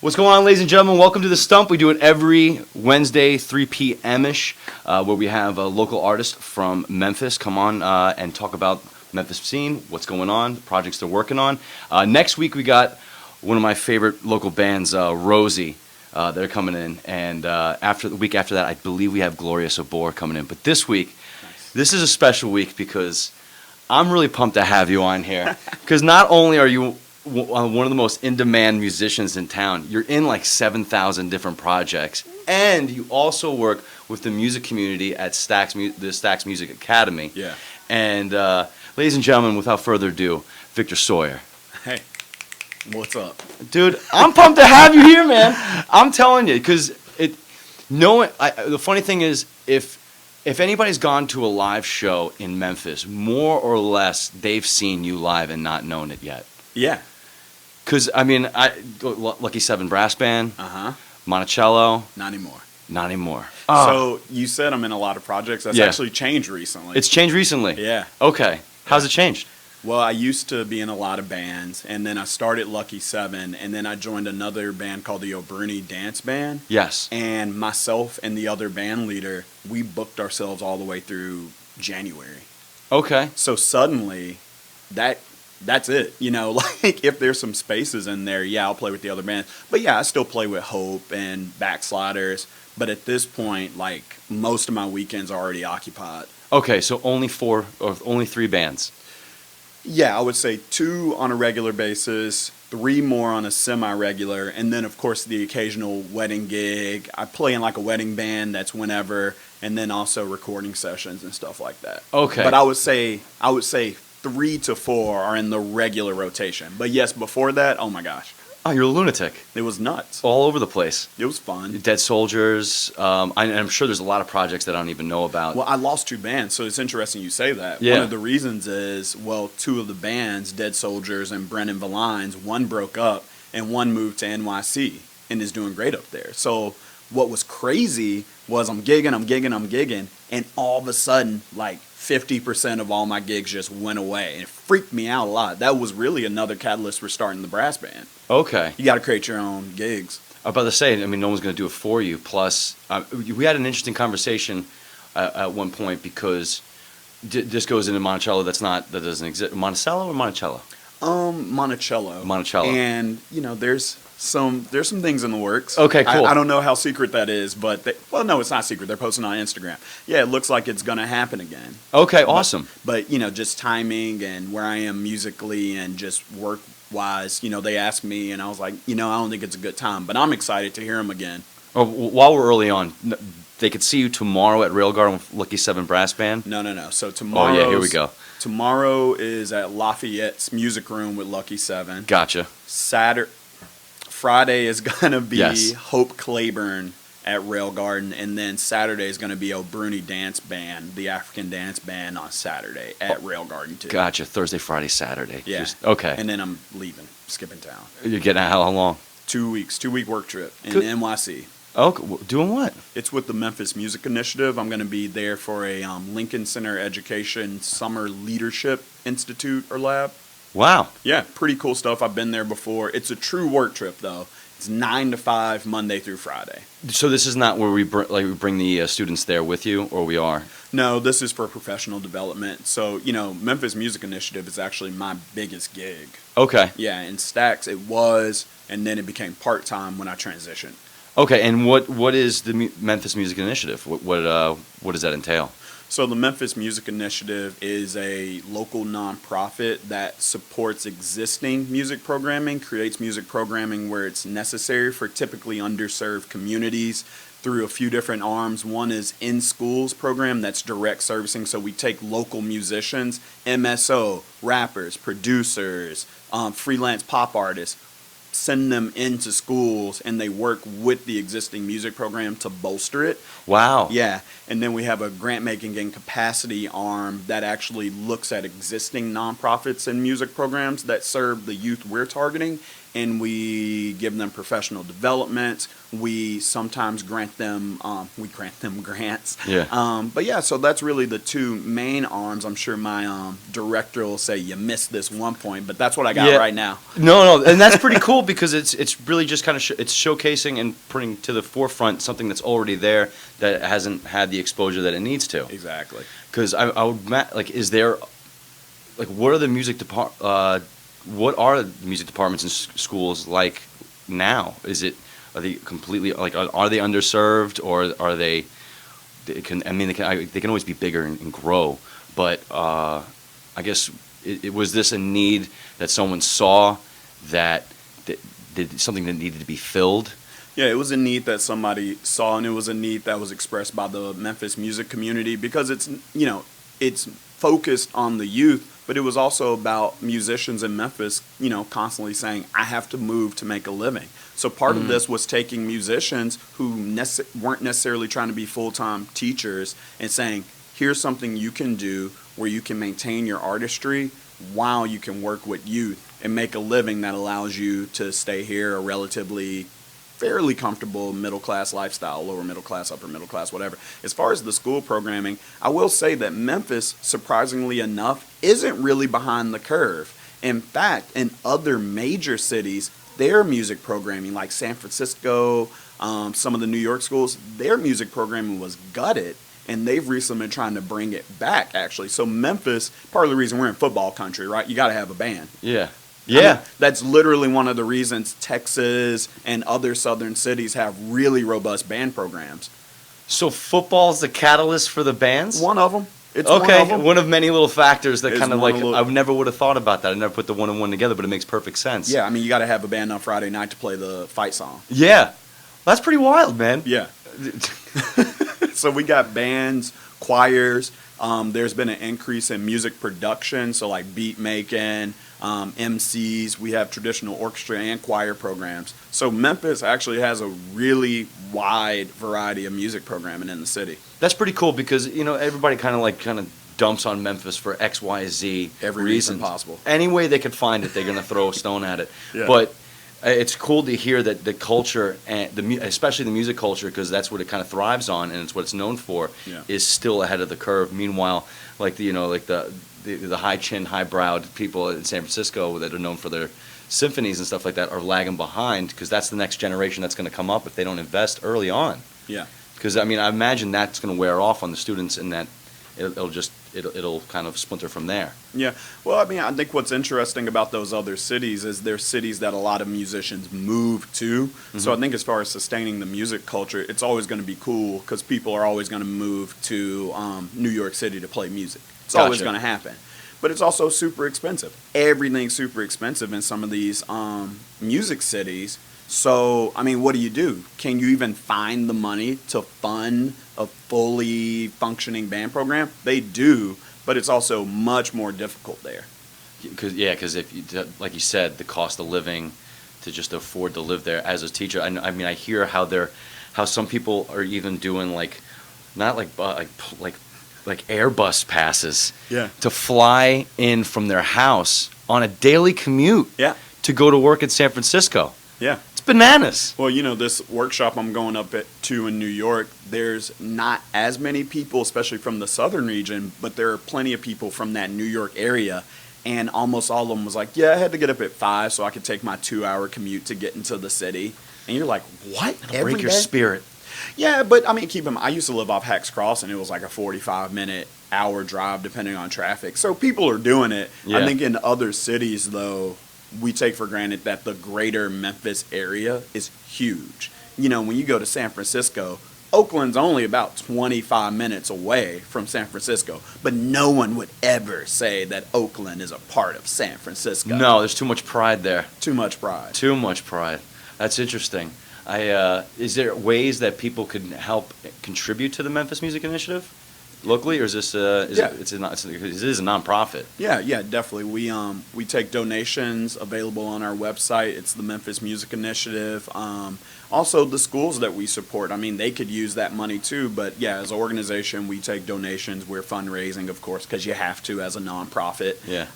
What's going on, ladies and gentlemen? Welcome to the Stump. We do it every Wednesday, 3 p.m.-ish, where we have a local artist from Memphis come on and talk about Memphis scene, what's going on, the projects they're working on. Next week, we got one of my favorite local bands, Rosie. They're coming in, and after the week after that, I believe we have Gloria Sabor coming in. But this week, this is a special week because I'm really pumped to have you on here. Because not only are you one of the most in-demand musicians in town, you're in like 7,000 different projects, and you also work with the music community at the Stax Music Academy. Yeah. And ladies and gentlemen, without further ado, Victor Sawyer. Hey, what's up? Dude, I'm pumped to have you here, man. I'm telling you, because the funny thing is, if anybody's gone to a live show in Memphis, more or less, they've seen you live and not known it yet. Yeah. Because, I mean, Lucky 7 Brass Band, Monticello. Not anymore. Not anymore. So you said I'm in a lot of projects. That's actually changed recently. It's changed recently? Yeah. Okay. How's it changed? Well, I used to be in a lot of bands, and then I started Lucky 7, and then I joined another band called the O'Brien Dance Band. Yes. And myself and the other band leader, we booked ourselves all the way through January. Okay. So suddenly, that's it. You know, like if there's some spaces in there, yeah, I'll play with the other bands. But yeah, I still play with Hope and Backsliders. But at this point, like most of my weekends are already occupied. Okay, so only 3 bands. Yeah, I would say 2 on a regular basis, 3 more on a semi-regular, and then of course the occasional wedding gig. I play in like a wedding band, that's whenever, and then also recording sessions and stuff like that. Okay. But I would say 3 to 4 are in the regular rotation. But yes, before that, oh my gosh. Oh, you're a lunatic. It was nuts. All over the place. It was fun. Dead Soldiers. I'm sure there's a lot of projects that I don't even know about. Well, I lost 2 bands, so it's interesting you say that. Yeah. One of the reasons is, well, 2 of the bands, Dead Soldiers and Brennan Valines, one broke up and one moved to NYC and is doing great up there. So what was crazy was I'm gigging, and all of a sudden, like 50% of all my gigs just went away. And it freaked me out a lot. That was really another catalyst for starting the brass band. Okay. You got to create your own gigs. I'm about to say, I mean, no one's going to do it for you. Plus, we had an interesting conversation at one point because this goes into Monticello that doesn't exist. Monticello or Monticello? Monticello. Monticello. And, you know, there's some things in the works. Okay, cool. I don't know how secret that is, but no, it's not secret. They're posting on Instagram. Yeah, it looks like it's going to happen again. Okay, awesome. But, you know, just timing and where I am musically and just work-wise, you know, they asked me, and I was like, you know, I don't think it's a good time. But I'm excited to hear them again. Oh, while we're early on, they could see you tomorrow at Rail Garden with Lucky 7 Brass Band? No. So tomorrow. Oh, yeah, here we go. Tomorrow is at Lafayette's Music Room with Lucky 7. Gotcha. Friday is going to be Yes. Hope Claiborne at Rail Garden, and then Saturday is going to be O'Brien Dance Band, the African dance band, on Saturday at Rail Garden too. Gotcha. Thursday, Friday, Saturday. Yeah. Okay. And then I'm leaving, skipping town. You're getting out how long? 2 weeks, 2-week work trip in Good. NYC. Oh, doing what? It's with the Memphis Music Initiative. I'm going to be there for a Lincoln Center Education Summer Leadership Institute or Lab. Wow. Yeah, pretty cool stuff. I've been there before. It's a true work trip, though. It's 9 to 5, Monday through Friday. So this is not where we bring the students there with you, or we are? No, this is for professional development. So, you know, Memphis Music Initiative is actually my biggest gig. Okay. Yeah, in Stax it was, and then it became part-time when I transitioned. Okay, and what is the Memphis Music Initiative? What does that entail? So the Memphis Music Initiative is a local nonprofit that supports existing music programming, creates music programming where it's necessary for typically underserved communities through a few different arms. One is in schools program that's direct servicing. So we take local musicians, MSO, rappers, producers, freelance pop artists, send them into schools, and they work with the existing music program to bolster it. Wow. Yeah, and then we have a grant making and capacity arm that actually looks at existing nonprofits and music programs that serve the youth we're targeting and we give them professional development. We sometimes grant them grants. Yeah. But yeah, so that's really the two main arms. I'm sure my director will say you missed this one point, but that's what I got right now. No, and that's pretty cool because it's really just kind of it's showcasing and putting to the forefront something that's already there that hasn't had the exposure that it needs to. Exactly. Because I would is there what are the what are the music departments in schools like now? Are they completely are they underserved, or are they they can always be bigger and grow, but I guess was this a need that someone saw that did something that needed to be filled? Yeah, it was a need that somebody saw, and it was a need that was expressed by the Memphis music community because it's focused on the youth, but it was also about musicians in Memphis, constantly saying, I have to move to make a living. So part of this was taking musicians who weren't necessarily trying to be full-time teachers and saying, here's something you can do where you can maintain your artistry while you can work with youth and make a living that allows you to stay here a relatively fairly comfortable middle-class lifestyle, lower middle class, upper middle class, whatever. As far as the school programming, I will say that Memphis, surprisingly enough, isn't really behind the curve. In fact, in other major cities, their music programming, like San Francisco, some of the New York schools, their music programming was gutted, and they've recently been trying to bring it back, actually. So Memphis, part of the reason we're in football country, right? You got to have a band. Yeah. Yeah. I mean, that's literally one of the reasons Texas and other southern cities have really robust band programs. So football's the catalyst for the bands? One of them. It's okay, one of many little factors that It's kind of one I never would have thought about that. I never put the one and one together, but it makes perfect sense. Yeah, I mean, you got to have a band on Friday night to play the fight song. Yeah. That's pretty wild, man. Yeah. So we got bands, choirs. There's been an increase in music production, so like beat making, MCs. We have traditional orchestra and choir programs. So Memphis actually has a really wide variety of music programming in the city. That's pretty cool because everybody kind of dumps on Memphis for X, Y, Z Every reason possible. Any way they could find it, they're gonna throw a stone at it. Yeah. But it's cool to hear that the culture and especially the music culture, because that's what it kind of thrives on and it's what it's known for, is still ahead of the curve. Meanwhile, the high chin, high browed people in San Francisco that are known for their symphonies and stuff like that are lagging behind because that's the next generation that's going to come up if they don't invest early on. Yeah. Because I imagine that's going to wear off on the students and that it'll kind of splinter from there. Yeah. Well, I think what's interesting about those other cities is they're cities that a lot of musicians move to. Mm-hmm. So I think as far as sustaining the music culture, it's always going to be cool because people are always going to move to New York City to play music. It's always going to happen. But it's also super expensive. Everything's super expensive in some of these music cities. So, what do? Can you even find the money to fund a fully functioning band program? They do, but it's also much more difficult there. Because if you, like you said, the cost of living to just afford to live there as a teacher. I hear how some people are even doing not like Airbus passes to fly in from their house on a daily commute to go to work in San Francisco. Yeah. It's bananas. Well, this workshop I'm going up to in New York, there's not as many people, especially from the southern region, but there are plenty of people from that New York area. And almost all of them was like, I had to get up at 5 so I could take my 2-hour commute to get into the city. And you're like, what? It'll break your spirit. Yeah, but I used to live off Hacks Cross, and it was like a 45-minute hour drive depending on traffic. So people are doing it. Yeah. I think in other cities, though, we take for granted that the greater Memphis area is huge. When you go to San Francisco, Oakland's only about 25 minutes away from San Francisco, but no one would ever say that Oakland is a part of San Francisco. No, there's too much pride there. Too much pride. Too much pride. That's interesting. Is there ways that people can help contribute to the Memphis Music Initiative locally, or is this it is a nonprofit? Yeah, definitely. We take donations available on our website. It's the Memphis Music Initiative. Also, the schools that we support, they could use that money too. But yeah, as an organization, we take donations. We're fundraising, of course, because you have to as a nonprofit. Yeah.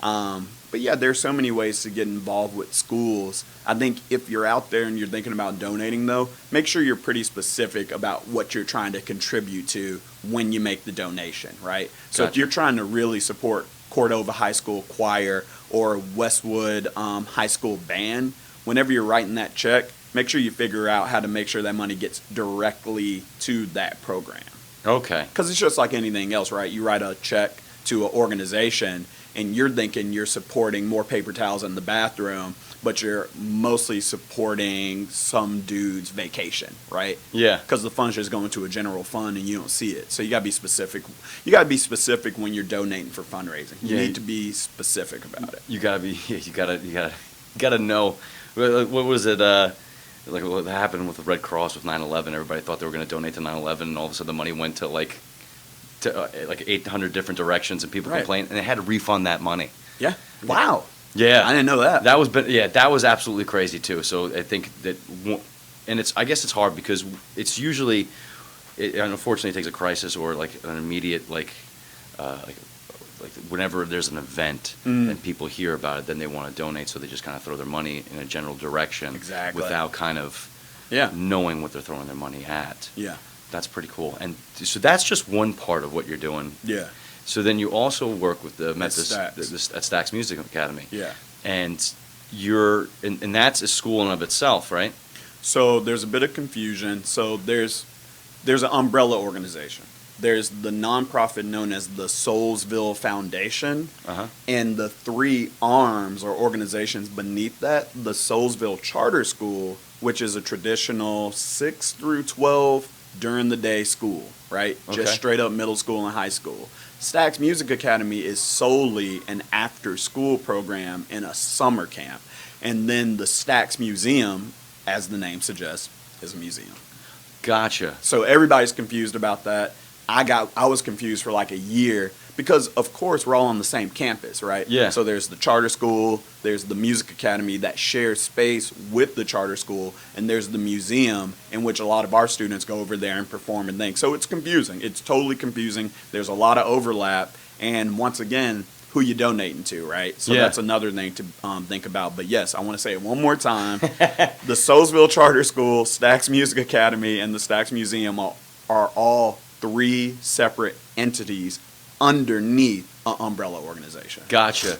But yeah, there's so many ways to get involved with schools. I think if you're out there and you're thinking about donating, though, make sure you're pretty specific about what you're trying to contribute to when you make the donation, right? So if Gotcha. you're trying to really support Cordova High School Choir or Westwood High School Band, whenever you're writing that check, make sure you figure out how to make sure that money gets directly to that program. Okay. Because it's just like anything else, right? You write a check to an organization and you're thinking you're supporting more paper towels in the bathroom, but you're mostly supporting some dude's vacation, right? Yeah. Because the fund's just going to a general fund and you don't see it. So you got to be specific. You got to be specific when you're donating for fundraising. You Yeah. need to be specific about it. You gotta be. Yeah, you gotta know. What was it? Like what happened with the Red Cross with 9/11? Everybody thought they were going to donate to 9/11, and all of a sudden the money went to like 800 different directions, and people Right. complained, and they had to refund that money. Yeah. Wow. Yeah, I didn't know that. That was absolutely crazy too. So I think that, and I guess it's hard because it's usually, unfortunately, it takes a crisis or like an immediate like whenever there's an event and people hear about it, then they want to donate, so they just kind of throw their money in a general direction Exactly. without kind of Yeah. knowing what they're throwing their money at. Yeah. That's pretty cool. And so that's just one part of what you're doing. Yeah. So then you also work with the Memphis Stax. at Stax Music Academy. Yeah. And and that's a school in of itself, right? So there's a bit of confusion. So there's an umbrella organization. There's the nonprofit known as the Soulsville Foundation, and the three arms or organizations beneath that, the Soulsville Charter School, which is a traditional 6 through 12 during the day school, right? Okay. Just straight up middle school and high school. Stax Music Academy is solely an after-school program in a summer camp. And then the Stax Museum, as the name suggests, is a museum. Gotcha. So everybody's confused about that. I was confused for like a year because, of course, we're all on the same campus, right? Yeah. So there's the charter school, there's the music academy that shares space with the charter school, and there's the museum in which a lot of our students go over there and perform and things. So it's confusing. It's totally confusing. There's a lot of overlap. And once again, who you donating to, right? So Yeah. that's another thing to think about. But yes, I want to say it one more time. The Soulsville Charter School, Stax Music Academy, and the Stax Museum are all three separate entities underneath an umbrella organization. Gotcha.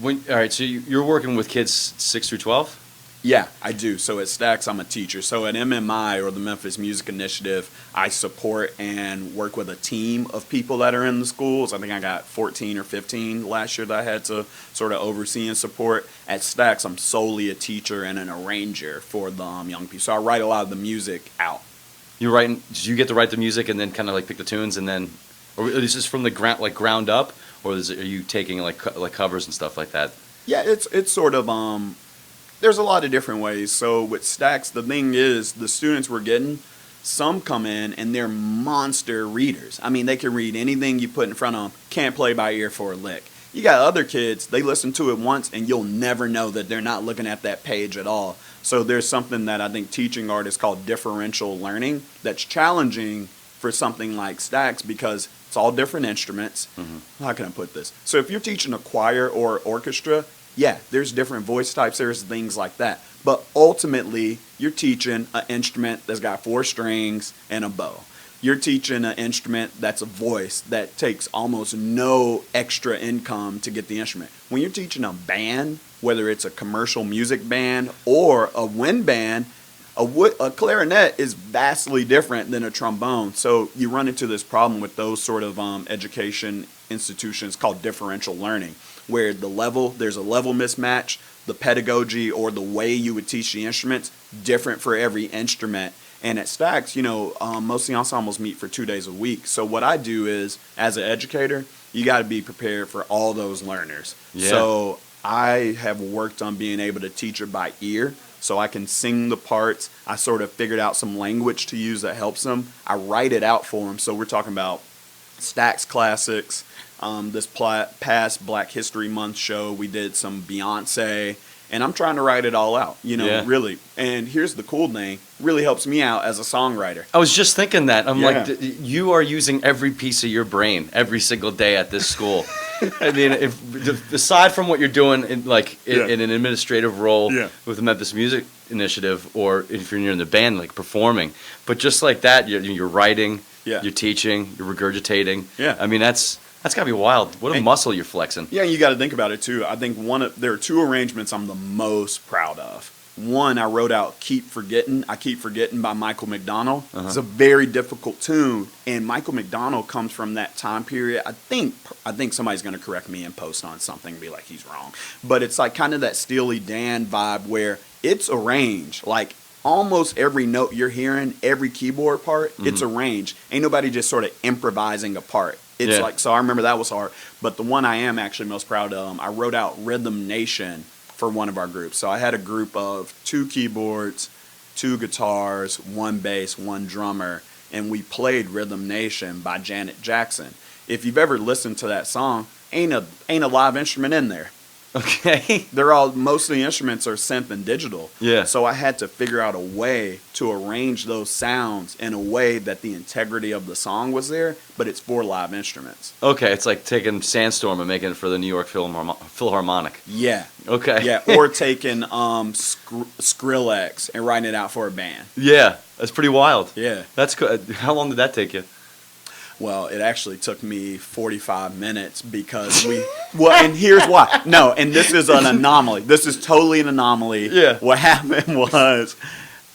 All right, so you're working with kids 6 through 12? Yeah, I do. So at Stax, I'm a teacher. So at MMI, or the Memphis Music Initiative, I support and work with a team of people that are in the schools. I think I got 14 or 15 last year that I had to sort of oversee and support. At Stax, I'm solely a teacher and an arranger for the young people. So I write a lot of the music out. Do you get to write the music and then kind of like pick the tunes and then, or is this from the ground up, or are you taking like covers and stuff like that? Yeah, it's sort of there's a lot of different ways. So with Stax, the thing is, the students we're getting, some come in and they're monster readers. I mean, they can read anything you put in front of them, can't play by ear for a lick. You got other kids, they listen to it once and you'll never know that they're not looking at that page at all. So there's something that I think teaching artists call differential learning that's challenging for something like Stax because it's all different instruments. How can I put this? So if you're teaching a choir or orchestra, yeah, there's different voice types, there's things like that. But ultimately, you're teaching an instrument that's got 4 strings and a bow. You're teaching an instrument that's a voice that takes almost no extra income to get the instrument. When you're teaching a band, whether it's a commercial music band or a wind band, a clarinet is vastly different than a trombone. So you run into this problem with those sort of education institutions called differential learning, where there's a level mismatch, the pedagogy or the way you would teach the instruments, different for every instrument. And at Stax, most of the ensembles meet for 2 days a week. So what I do is, as an educator, you got to be prepared for all those learners. Yeah. So I have worked on being able to teach it by ear, so I can sing the parts. I sort of figured out some language to use that helps them. I write it out for them. So we're talking about Stax classics. This past Black History Month show, we did some Beyonce, And I'm trying to write it all out, really. And here's the cool thing, really helps me out as a songwriter. I was just thinking that. I'm Yeah. like, you are using every piece of your brain every single day at this school. I mean, aside from what you're doing in an administrative role with the Memphis Music Initiative, or if you're in the band, like performing, but just like that, you're writing, you're teaching, you're regurgitating. Yeah. I mean, that's got to be wild. What a muscle you're flexing. Yeah, you got to think about it too. I think there are two arrangements I'm the most proud of. One, I wrote out "Keep Forgetting." I Keep Forgetting by Michael McDonald. It's a very difficult tune, and Michael McDonald comes from that time period. I think somebody's going to correct me and post on something and be like he's wrong, but it's like kind of that Steely Dan vibe where it's arranged like. Almost every note you're hearing, every keyboard part, it's arranged. Ain't nobody just sort of improvising a part. It's like, so I remember that was hard. But the one I am actually most proud of, I wrote out Rhythm Nation for one of our groups. So I had a group of 2 keyboards, 2 guitars, 1 bass, 1 drummer, and we played Rhythm Nation by Janet Jackson. If you've ever listened to that song, ain't a live instrument in there. Okay. Most of the instruments are synth and digital. Yeah. So I had to figure out a way to arrange those sounds in a way that the integrity of the song was there, but it's for live instruments. Okay, it's like taking Sandstorm and making it for the New York Philharmonic. Yeah. Okay. Yeah, or taking Skrillex and writing it out for a band. Yeah, that's pretty wild. Yeah. That's good. How long did that take you? Well, it actually took me 45 minutes because and here's why. No, and this is an anomaly. This is totally an anomaly. Yeah. What happened was,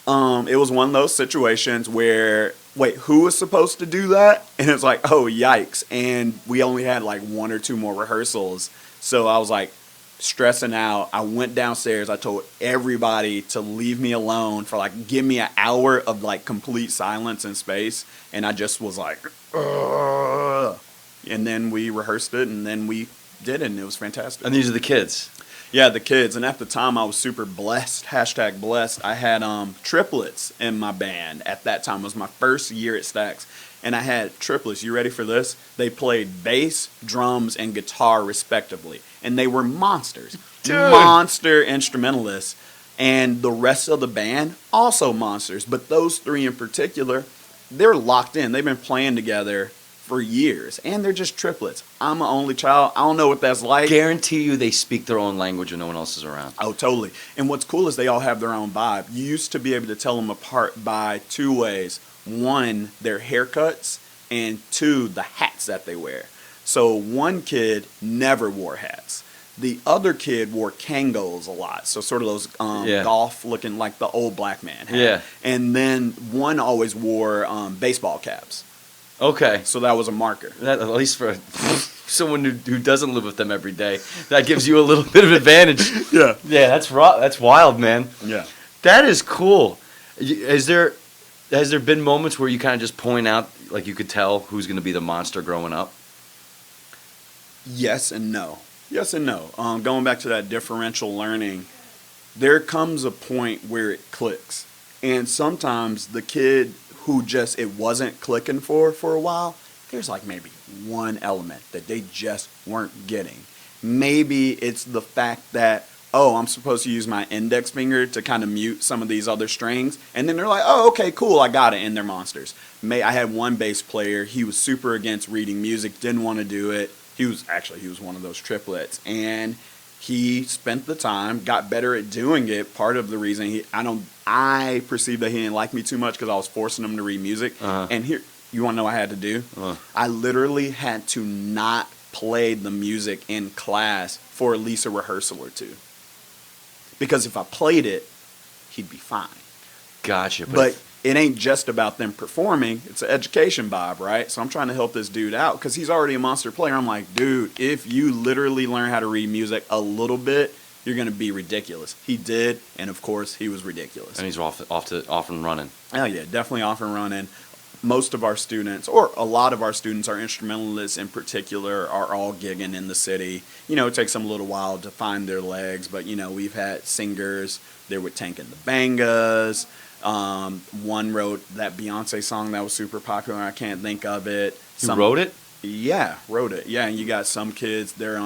it was one of those situations where, wait, who was supposed to do that? And it's like, oh, yikes. And we only had like 1 or 2 more rehearsals. So I was like stressing out. I went downstairs. I told everybody to leave me alone for like, give me an hour of like complete silence and space. And I just was like, ugh. And then we rehearsed it, and then we did it, and it was fantastic. And these are the kids. Yeah, the kids. And at the time, I was super blessed, #blessed. I had triplets in my band at that time. It was my first year at Stax. And I had triplets. You ready for this? They played bass, drums, and guitar respectively. And they were monsters. Dude. Monster instrumentalists. And the rest of the band, also monsters. But those 3 in particular, they're locked in. They've been playing together for years. And they're just triplets. I'm an only child. I don't know what that's like. Guarantee you they speak their own language and no one else is around. Oh, totally. And what's cool is they all have their own vibe. You used to be able to tell them apart by 2 ways. 1, their haircuts, and 2, the hats that they wear. So one kid never wore hats. The other kid wore Kangos a lot, so sort of those golf looking like the old black man hat. Yeah. And then one always wore baseball caps. Okay. So that was a marker. That, at least for someone who doesn't live with them every day, that gives you a little bit of advantage. Yeah. Yeah, that's wild, man. Yeah. That is cool. Has there been moments where you kind of just point out, like you could tell who's going to be the monster growing up? Yes and no. Yes and no. Going back to that differential learning, there comes a point where it clicks. And sometimes the kid who just it wasn't clicking for a while, there's like maybe one element that they just weren't getting. Maybe it's the fact that, oh, I'm supposed to use my index finger to kind of mute some of these other strings. And then they're like, oh, okay, cool, I got it, and they're monsters. I had one bass player, he was super against reading music, didn't want to do it. He was one of those triplets. And he spent the time, got better at doing it. Part of the reason I perceived that he didn't like me too much because I was forcing him to read music. And here, you want to know what I had to do? I literally had to not play the music in class for at least a rehearsal or 2. Because if I played it, he'd be fine. Gotcha. But it ain't just about them performing. It's an education vibe, right? So I'm trying to help this dude out because he's already a monster player. I'm like, dude, if you literally learn how to read music a little bit, you're going to be ridiculous. He did, and of course, he was ridiculous. And he's off and running. Oh, yeah, definitely off and running. Most of our students, or a lot of our students, our instrumentalists in particular, are all gigging in the city. You know, it takes them a little while to find their legs, but, you know, we've had singers. There with Tank and the Bangas. One wrote that Beyonce song that was super popular. I can't think of it. Who wrote it? Yeah, wrote it. Yeah, and you got some kids, they're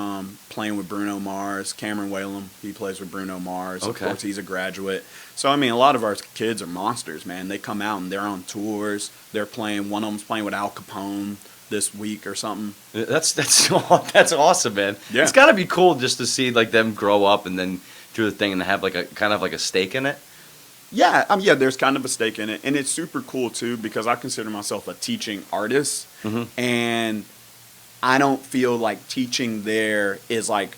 playing with Bruno Mars. Cameron Whalum, he plays with Bruno Mars. Of Okay. course, he's a graduate. So, I mean, a lot of our kids are monsters, man. They come out and they're on tours. They're playing, one of them's playing with Al Capone this week or something. That's awesome, man. Yeah. It's got to be cool just to see like them grow up and then do the thing and have like a kind of like a stake in it. Yeah, yeah, there's kind of a stake in it. And it's super cool, too, because I consider myself a teaching artist. Mm-hmm. And I don't feel like teaching there is like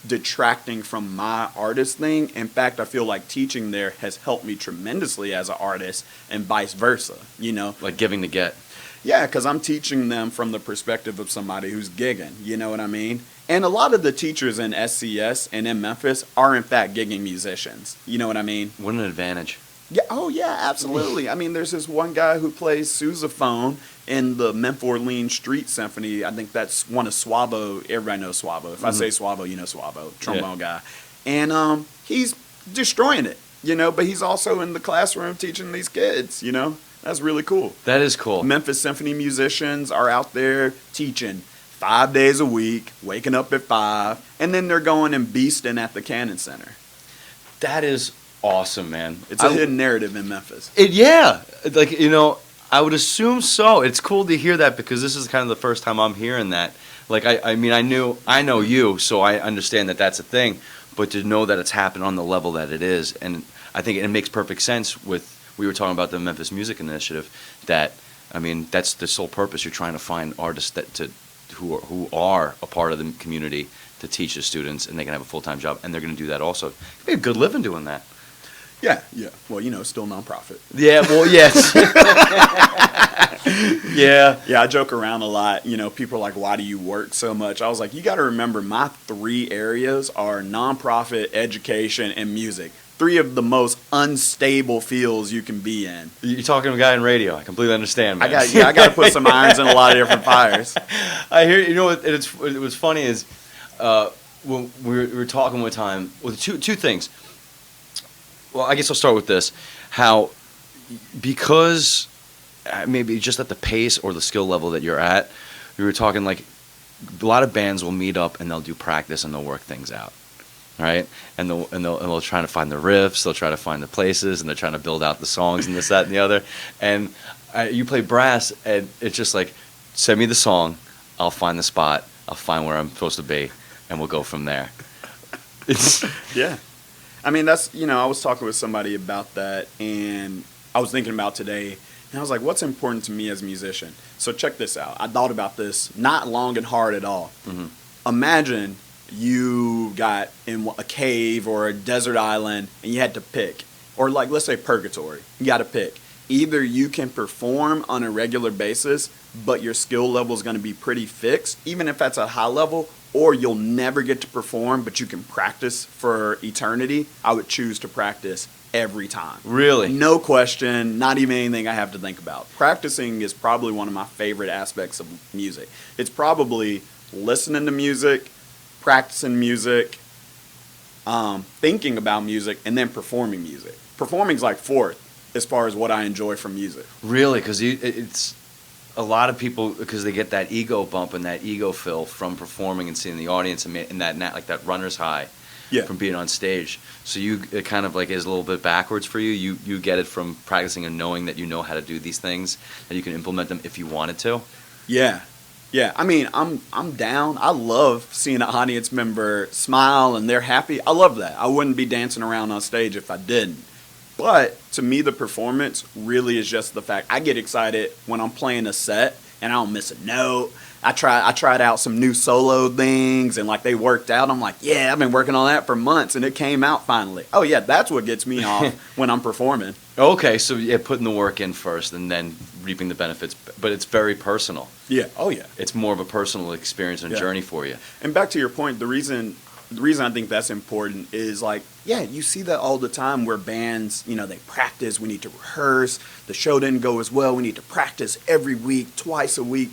detracting from my artist thing. In fact, I feel like teaching there has helped me tremendously as an artist and vice versa, you know? Like giving to get. Yeah, because I'm teaching them from the perspective of somebody who's gigging, you know what I mean? And a lot of the teachers in SCS and in Memphis are, in fact, gigging musicians. You know what I mean? What an advantage. Yeah. Oh, yeah, absolutely. I mean, there's this one guy who plays sousaphone in the Memphis Orleans Street Symphony. I think that's one of Swabo. Everybody knows Swabo. If I say Swabo, you know Swabo, trombone guy. And he's destroying it, you know, but he's also in the classroom teaching these kids, you know? That's really cool. That is cool. Memphis Symphony musicians are out there teaching 5 days a week, waking up at 5, and then they're going and beasting at the Cannon Center. That is awesome, man. It's a hidden narrative in Memphis. Yeah, like, you know, I would assume so. It's cool to hear that because this is kind of the first time I'm hearing that. Like, I mean, I know you, so I understand that that's a thing, but to know that it's happened on the level that it is, and I think it makes perfect sense with, we were talking about the Memphis Music Initiative, that, I mean, that's the sole purpose. You're trying to find artists who are a part of the community to teach the students, and they can have a full-time job, and they're going to do that also. It could be a good living doing that. Yeah. Well, you know, still nonprofit. Yeah, well, yes. Yeah. Yeah, I joke around a lot. You know, people are like, why do you work so much? I was like, you got to remember my 3 areas are nonprofit, education, and music. 3 of the most unstable fields you can be in. You're talking to a guy in radio. I completely understand, man. I got to put some irons in a lot of different fires. I hear. You know what? It was funny is when we were talking one time. Well, two things. Well, I guess I'll start with this. How because maybe just at the pace or the skill level that you're at, we were talking like a lot of bands will meet up and they'll do practice and they'll work things out. Right, and they'll try to find the riffs, they'll try to find the places, and they're trying to build out the songs and this, that, and the other. And you play brass, and it's just like, send me the song, I'll find the spot, I'll find where I'm supposed to be, and we'll go from there. Yeah, I mean that's, you know, I was talking with somebody about that, and I was thinking about today, and I was like, what's important to me as a musician? So check this out. I thought about this not long and hard at all. Mm-hmm. Imagine you got in a cave or a desert island and you had to pick, or like let's say purgatory, you got to pick. Either you can perform on a regular basis but your skill level is going to be pretty fixed even if that's a high level, or you'll never get to perform but you can practice for eternity. I would choose to practice every time. Really? No question, not even anything I have to think about. Practicing is probably one of my favorite aspects of music. It's probably listening to music, practicing music, thinking about music, and then performing music. Performing's like 4th as far as what I enjoy from music. Really? Because it's a lot of people, because they get that ego bump and that ego fill from performing and seeing the audience and that like that runner's high from being on stage. So it kind of like is a little bit backwards for you. You get it from practicing and knowing that you know how to do these things and you can implement them if you wanted to. Yeah. Yeah, I mean, I'm down. I love seeing an audience member smile and they're happy. I love that. I wouldn't be dancing around on stage if I didn't. But to me, the performance really is just the fact I get excited when I'm playing a set and I don't miss a note. I tried out some new solo things and like they worked out. I'm like, yeah, I've been working on that for months and it came out finally. Oh yeah, that's what gets me off when I'm performing. Okay, so yeah, putting the work in first and then reaping the benefits, but it's very personal. Yeah. Oh yeah. It's more of a personal experience and journey for you. And back to your point, the reason I think that's important is like, yeah, you see that all the time where bands, you know, they practice, we need to rehearse, the show didn't go as well, we need to practice every week, twice a week.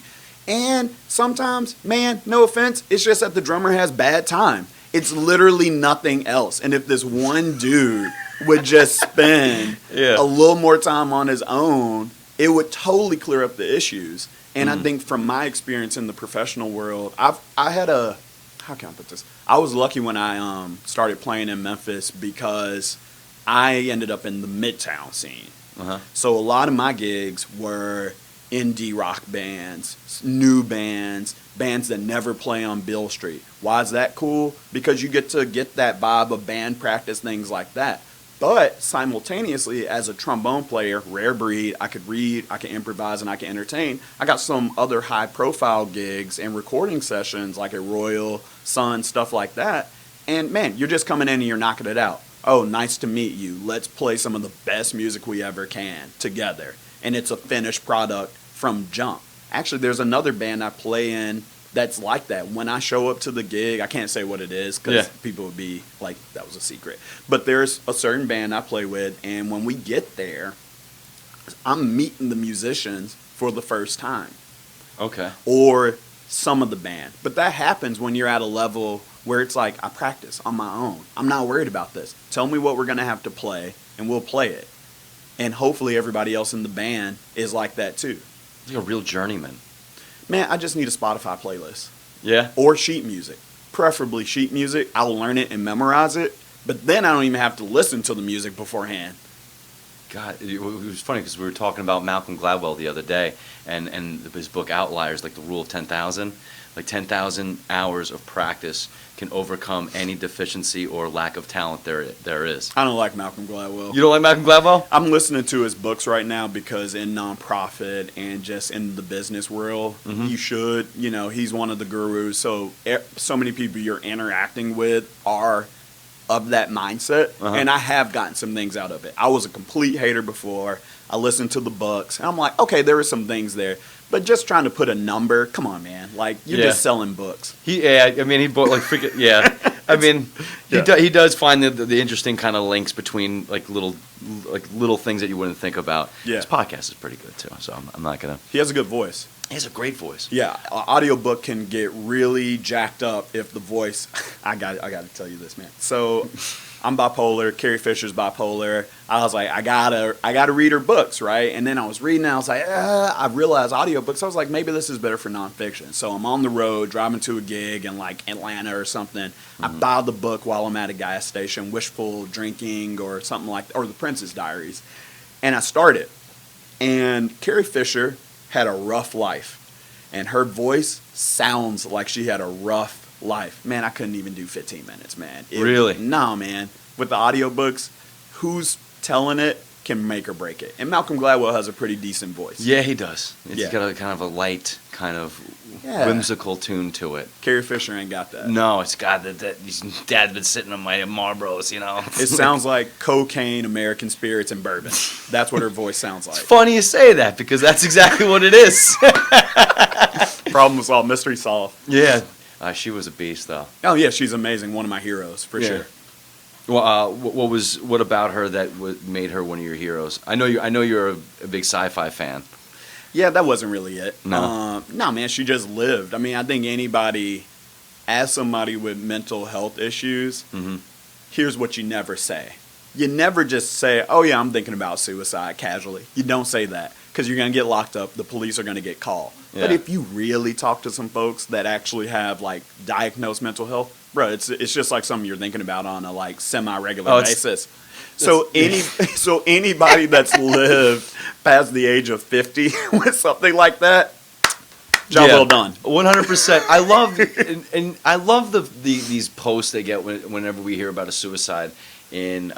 And sometimes, man, no offense, it's just that the drummer has bad time. It's literally nothing else. And if this one dude would just spend a little more time on his own it would totally clear up the issues. And I think from my experience in the professional world, I had a, how can I put this? I was lucky when I started playing in Memphis because I ended up in the Midtown scene. So a lot of my gigs were indie rock bands, new bands, bands that never play on Bill Street. Why is that cool? Because you get to get that vibe of band practice, things like that. But simultaneously, as a trombone player, rare breed, I could read, I can improvise, and I can entertain. I got some other high-profile gigs and recording sessions like at Royal, Sun, stuff like that. And, man, you're just coming in and you're knocking it out. Oh, nice to meet you. Let's play some of the best music we ever can together. And it's a finished product from jump. Actually, there's another band I play in that's like that. When I show up to the gig, I can't say what it is because people would be like, that was a secret. But there's a certain band I play with, and when we get there, I'm meeting the musicians for the first time. Okay. Or some of the band. But that happens when you're at a level where it's like, I practice on my own. I'm not worried about this. Tell me what we're going to have to play, and we'll play it. And hopefully everybody else in the band is like that too. You're a real journeyman. Man, I just need a Spotify playlist. Yeah? Or sheet music. Preferably sheet music. I'll learn it and memorize it. But then I don't even have to listen to the music beforehand. God, it was funny because we were talking about Malcolm Gladwell the other day and his book Outliers, like the rule of 10,000. Like 10,000 hours of practice can overcome any deficiency or lack of talent there is. I don't like Malcolm Gladwell. You don't like Malcolm Gladwell? I'm listening to his books right now because in nonprofit and just in the business world, you should. You know, he's one of the gurus. So many people you're interacting with are of that mindset. And I have gotten some things out of it. I was a complete hater before. I listened to the books. And I'm like, okay, there are some things there. But just trying to put a number, come on, man. Like, you're just selling books. He bought like freaking, I mean, he does find the interesting kind of links between like little things that you wouldn't think about. Yeah. His podcast is pretty good too, so I'm not gonna. He has a good voice. He has a great voice. Yeah, an audiobook can get really jacked up if the voice. I got to tell you this, man. So, I'm bipolar. Carrie Fisher's bipolar. I was like, I gotta read her books, right? And then I was reading, and I was like, I realized audiobooks. I was like, maybe this is better for nonfiction. So I'm on the road driving to a gig in like Atlanta or something. I buy the book while I'm at a gas station, Wishful Drinking or something like, or The Princess Diaries, and I started. And Carrie Fisher had a rough life, and her voice sounds like she had a rough life. Man, I couldn't even do 15 minutes, man. Really? No, man. With the audiobooks, who's telling it can make or break it. And Malcolm Gladwell has a pretty decent voice. Yeah, he does. He's got a kind of a light, kind of whimsical tune to it. Carrie Fisher ain't got that. No, it's got that Dad's been sitting on my Marlboros, you know. It sounds like cocaine, American spirits, and bourbon. That's what her voice sounds like. It's funny you say that because that's exactly what it is. Problem solved, mystery solved. Yeah. She was a beast, though. Oh yeah, she's amazing. One of my heroes for sure. Well, what about her that made her one of your heroes? I know you're a big sci-fi fan. Yeah, that wasn't really it. No, man, she just lived. I mean, I think anybody, as somebody with mental health issues, here's what you never say. You never just say, "Oh yeah, I'm thinking about suicide," casually. You don't say that because you're gonna get locked up. The police are gonna get called. Yeah. But if you really talk to some folks that actually have like diagnosed mental health, bro, it's just like something you're thinking about on a like semi-regular basis. So anybody that's lived past the age of 50 with something like that, job well done. 100%. I love and I love these posts they get whenever we hear about a suicide when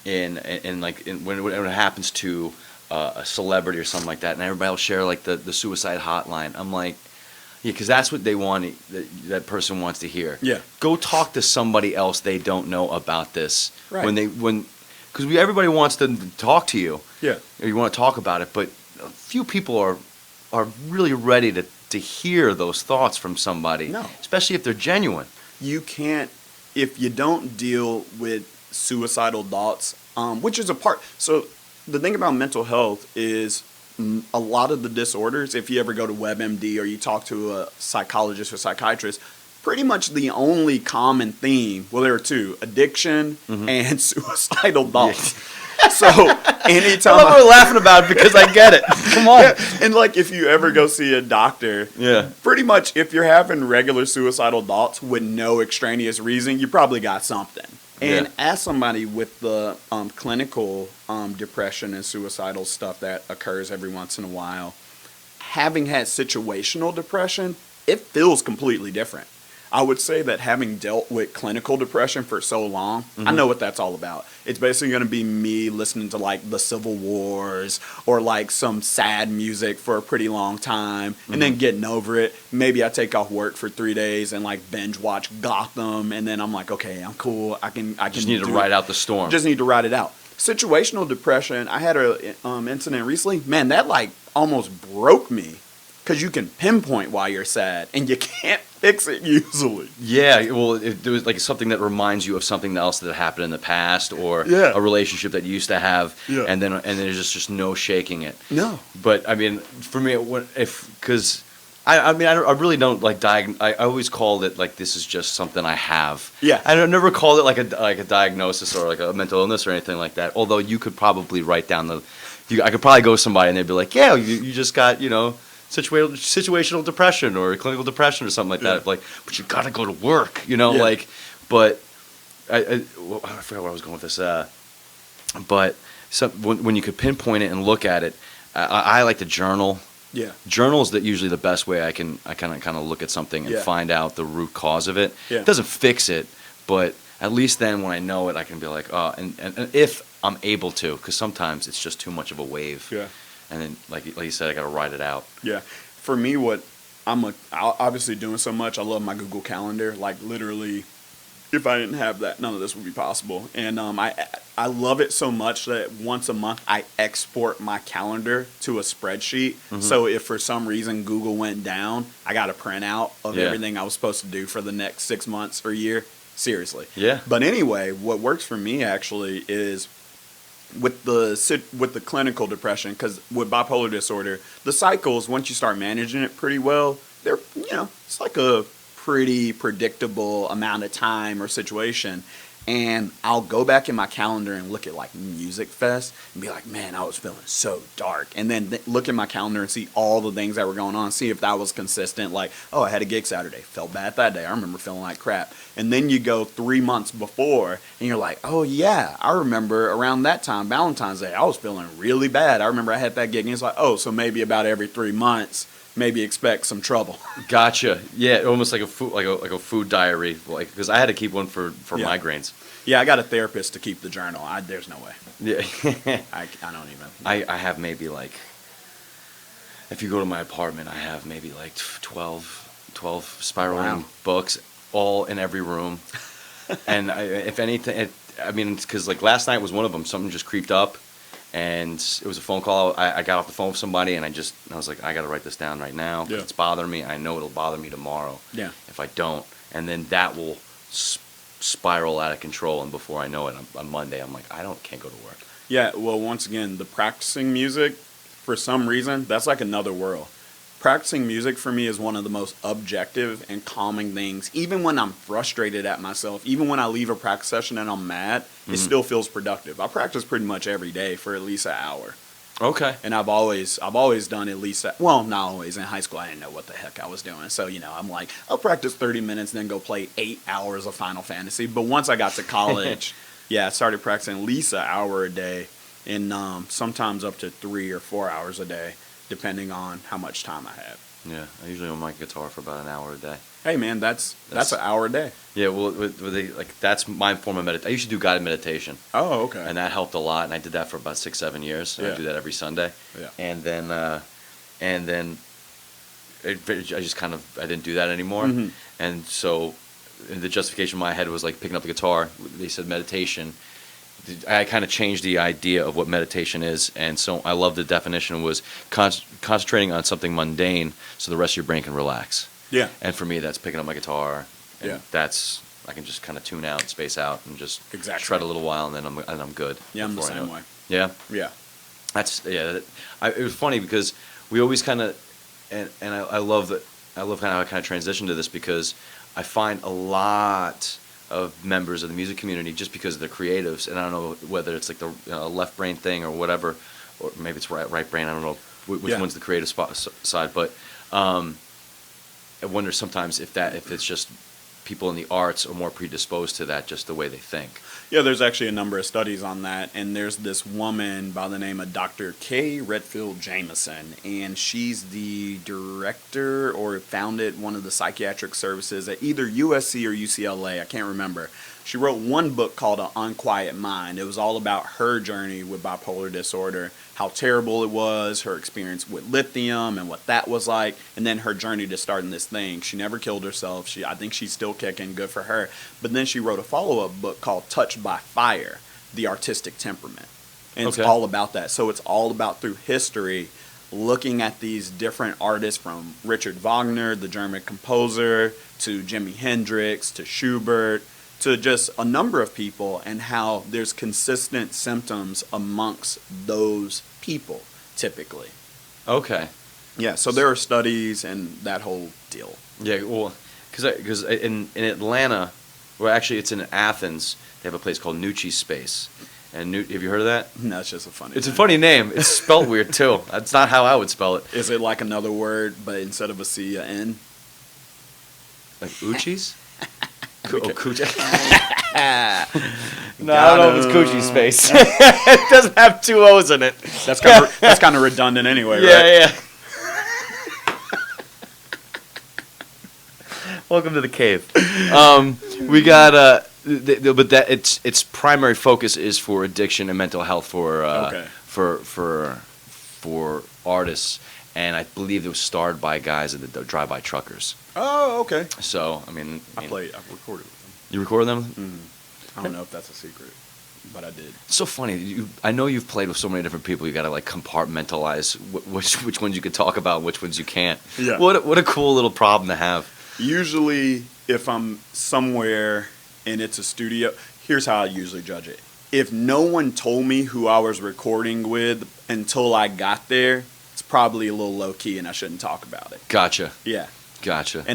it happens to a celebrity or something like that, and everybody will share like the suicide hotline. I'm like, yeah, because that's what they want. That person wants to hear. Yeah. Go talk to somebody else they don't know about this. Right. Because everybody wants to talk to you. Yeah. Or you want to talk about it, but a few people are really ready to hear those thoughts from somebody. No. Especially if they're genuine. You can't, if you don't deal with suicidal thoughts, which is a part. So the thing about mental health is a lot of the disorders, if you ever go to WebMD or you talk to a psychologist or psychiatrist, pretty much the only common theme, well, there are two, addiction and suicidal thoughts. So I anytime love we're laughing about it because I get it. Come on. Yeah, and like if you ever go see a doctor, Yeah. pretty much if you're having regular suicidal thoughts with no extraneous reason, you probably got something. And Yeah. as somebody with the clinical depression and suicidal stuff that occurs every once in a while, having had situational depression, it feels completely different. I would say that having dealt with clinical depression for so long, I know what that's all about. It's basically going to be me listening to like the Civil Wars or like some sad music for a pretty long time and then getting over it. Maybe I take off work for 3 days and like binge watch Gotham and then I'm like, okay, I'm cool. I can Just need to ride out the storm. Just need to ride it out. Situational depression, I had a incident recently. Man, that like almost broke me because you can pinpoint why you're sad and you can't fix it usually. Yeah, well, it was like something that reminds you of something else that happened in the past, or Yeah. a relationship that you used to have, Yeah. and then there's just no shaking it. No. But I mean, for me, because I mean, I really don't like I always called it like this is just something I have. Yeah. I never called it like a diagnosis or like a mental illness or anything like that. Although you could probably write down I could probably go to somebody and they'd be like, yeah, you just got situational depression or clinical depression or something like that. Yeah. Like, but you got to go to work, Yeah. like. But I forgot where I was going with this. But when you could pinpoint it and look at it, I like to journal. Yeah. Journal is usually the best way I kind of look at something and Yeah. find out the root cause of it. Yeah. It doesn't fix it, but at least then when I know it, I can be like, oh, and if I'm able to, because sometimes it's just too much of a wave. Yeah. And then, like you said, I got to ride it out. Yeah. For me, what obviously doing so much, I love my Google Calendar. Like literally, if I didn't have that, none of this would be possible. And I love it so much that once a month I export my calendar to a spreadsheet. So if for some reason Google went down, I got a printout of Yeah. everything I was supposed to do for the next 6 months or year. Seriously. Yeah. But anyway, what works for me actually is with the clinical depression, because with bipolar disorder, the cycles, once you start managing it pretty well, they're, it's like a pretty predictable amount of time or situation. And I'll go back in my calendar and look at like Music Fest and be like, man, I was feeling so dark. And then look at my calendar and see all the things that were going on, see if that was consistent. Like, oh, I had a gig Saturday, felt bad that day. I remember feeling like crap. And then you go 3 months before and you're like, oh yeah, I remember around that time, Valentine's Day, I was feeling really bad. I remember I had that gig. And it's like, oh, so maybe about every 3 months, maybe expect some trouble. Gotcha. Yeah, almost like a food diary, like because I had to keep one for Yeah. migraines. Yeah, I got a therapist to keep the journal. There's no way. Yeah. I don't even. I have maybe like, if you go to my apartment, I have maybe like 12 spiraling Wow. books, all in every room. And if anything, I mean, because like last night was one of them. Something just creeped up, and it was a phone call. I got off the phone with somebody, and I was like, I got to write this down right now. Yeah. It's bothering me. I know it'll bother me tomorrow. Yeah. If I don't, and then that will spiral out of control, and before I know it, on Monday, I'm like, can't go to work. Yeah, well, once again, the practicing music, for some reason, that's like another world. Practicing music for me is one of the most objective and calming things. Even when I'm frustrated at myself, even when I leave a practice session and I'm mad, it still feels productive. I practice pretty much every day for at least an hour. Okay. And I've always done at least well, not always. In high school, I didn't know what the heck I was doing. So, I'm like, I'll practice 30 minutes and then go play 8 hours of Final Fantasy. But once I got to college, yeah, I started practicing at least an hour a day and sometimes up to 3 or 4 hours a day, depending on how much time I have. Yeah, I usually on my guitar for about an hour a day. Hey, man, that's an hour a day. Yeah, well, that's my form of meditation. I used to do guided meditation, Oh, okay. and that helped a lot. And I did that for about 6-7 years. And I Yeah. do that every Sunday. Yeah. And then I just I didn't do that anymore. Mhm. And so the justification in my head was like picking up the guitar. They said meditation. I kind of changed the idea of what meditation is, and so I love the definition was concentrating on something mundane so the rest of your brain can relax. Yeah. And for me, that's picking up my guitar. And Yeah. I can just kind of tune out, space out, and just Exactly. shred a little while, and then I'm good. Yeah, I'm the before I know same it. way. Yeah, Yeah. it was funny because we always kind of, and I love that. I love how I kind of transitioned to this because I find a lot of members of the music community just because they're creatives, and I don't know whether it's like the left brain thing or whatever, or maybe it's right brain. I don't know which one's the creative side, but I wonder sometimes if it's just people in the arts are more predisposed to that, just the way they think. Yeah, there's actually a number of studies on that, and there's this woman by the name of Dr. Kay Redfield Jameson, and she's the director or founded one of the psychiatric services at either USC or UCLA, I can't remember. She wrote one book called An Unquiet Mind. It was all about her journey with bipolar disorder, how terrible it was, her experience with lithium and what that was like, and then her journey to starting this thing. She never killed herself. I think she's still kicking, good for her. But then she wrote a follow-up book called Touched by Fire, The Artistic Temperament. And it's all about that. So it's all about, through history, looking at these different artists, from Richard Wagner, the German composer, to Jimi Hendrix, to Schubert, to just a number of people, and how there's consistent symptoms amongst those people, typically. Okay. Yeah, so there are studies and that whole deal. Yeah, well, because in Atlanta, well, actually it's in Athens, they have a place called Nucci Space. And have you heard of that? No, it's just a funny name. It's a funny name. It's spelled weird, too. That's not how I would spell it. Is it like another word, but instead of a C, a N? Like Uchis? Okay. Coochie. No, I don't know if it's Coochie Space. It doesn't have two O's in it. That's kind of redundant anyway, Yeah, right? yeah. Welcome to the cave. We got but that its primary focus is for addiction and mental health for artists, and I believe it was starred by guys at the Drive-By Truckers. Oh, okay. So I mean, I've recorded with them. You recorded them? Mm-hmm. I don't know if that's a secret, but I did. It's so funny. I know you've played with so many different people. You got to like compartmentalize which ones you could talk about, and which ones you can't. Yeah. What a cool little problem to have. Usually, if I'm somewhere and it's a studio, here's how I usually judge it. If no one told me who I was recording with until I got there, it's probably a little low key and I shouldn't talk about it. Gotcha. Yeah. Gotcha.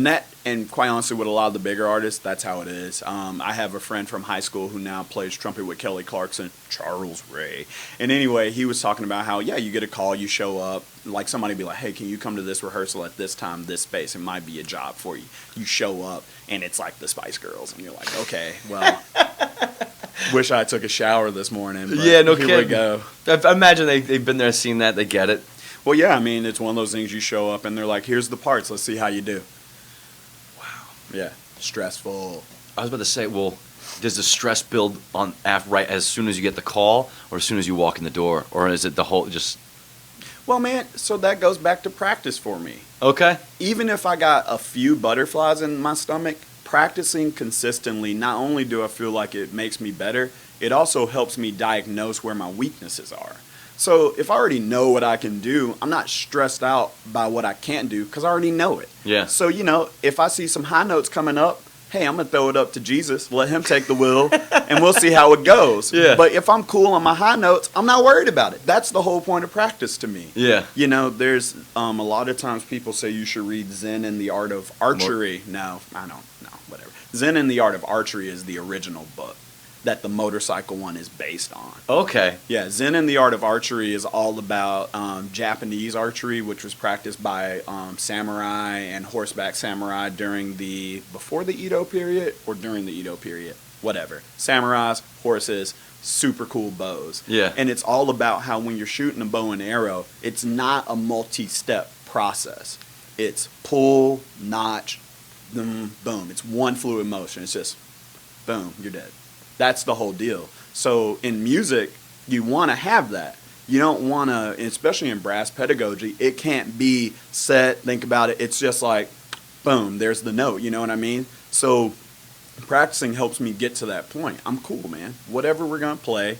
And quite honestly, with a lot of the bigger artists, that's how it is. I have a friend from high school who now plays trumpet with Kelly Clarkson, Charles Ray. And anyway, he was talking about how, you get a call, you show up, like somebody be like, hey, can you come to this rehearsal at this time, this space? It might be a job for you. You show up, and it's like the Spice Girls, and you're like, okay, well, wish I took a shower this morning. But yeah, no here kidding. we go. I imagine they've been there, seen that, they get it. Well, yeah, I mean, it's one of those things you show up, and they're like, here's the parts, let's see how you do. Wow. Yeah, stressful. I was about to say, well, does the stress build on right as soon as you get the call, or as soon as you walk in the door, or is it the whole just? Well, man, so that goes back to practice for me. Okay. Even if I got a few butterflies in my stomach, practicing consistently, not only do I feel like it makes me better, it also helps me diagnose where my weaknesses are. So if I already know what I can do, I'm not stressed out by what I can't do because I already know it. Yeah. So, if I see some high notes coming up, hey, I'm going to throw it up to Jesus, let him take the wheel, and we'll see how it goes. Yeah. But if I'm cool on my high notes, I'm not worried about it. That's the whole point of practice to me. Yeah. There's a lot of times people say you should read Zen and the Art of Archery. No, I don't. No, whatever. Zen and the Art of Archery is the original book that the motorcycle one is based on. Okay. Yeah, Zen and the Art of Archery is all about Japanese archery, which was practiced by samurai and horseback samurai before the Edo period or during the Edo period, whatever. Samurais, horses, super cool bows. Yeah. And it's all about how when you're shooting a bow and arrow, it's not a multi-step process. It's pull, notch, boom, boom. It's one fluid motion. It's just boom, you're dead. That's the whole deal. So in music, you want to have that. You don't want to, especially in brass pedagogy, it can't be set, think about it. It's just like, boom, there's the note. You know what I mean? So practicing helps me get to that point. I'm cool, man. Whatever we're going to play,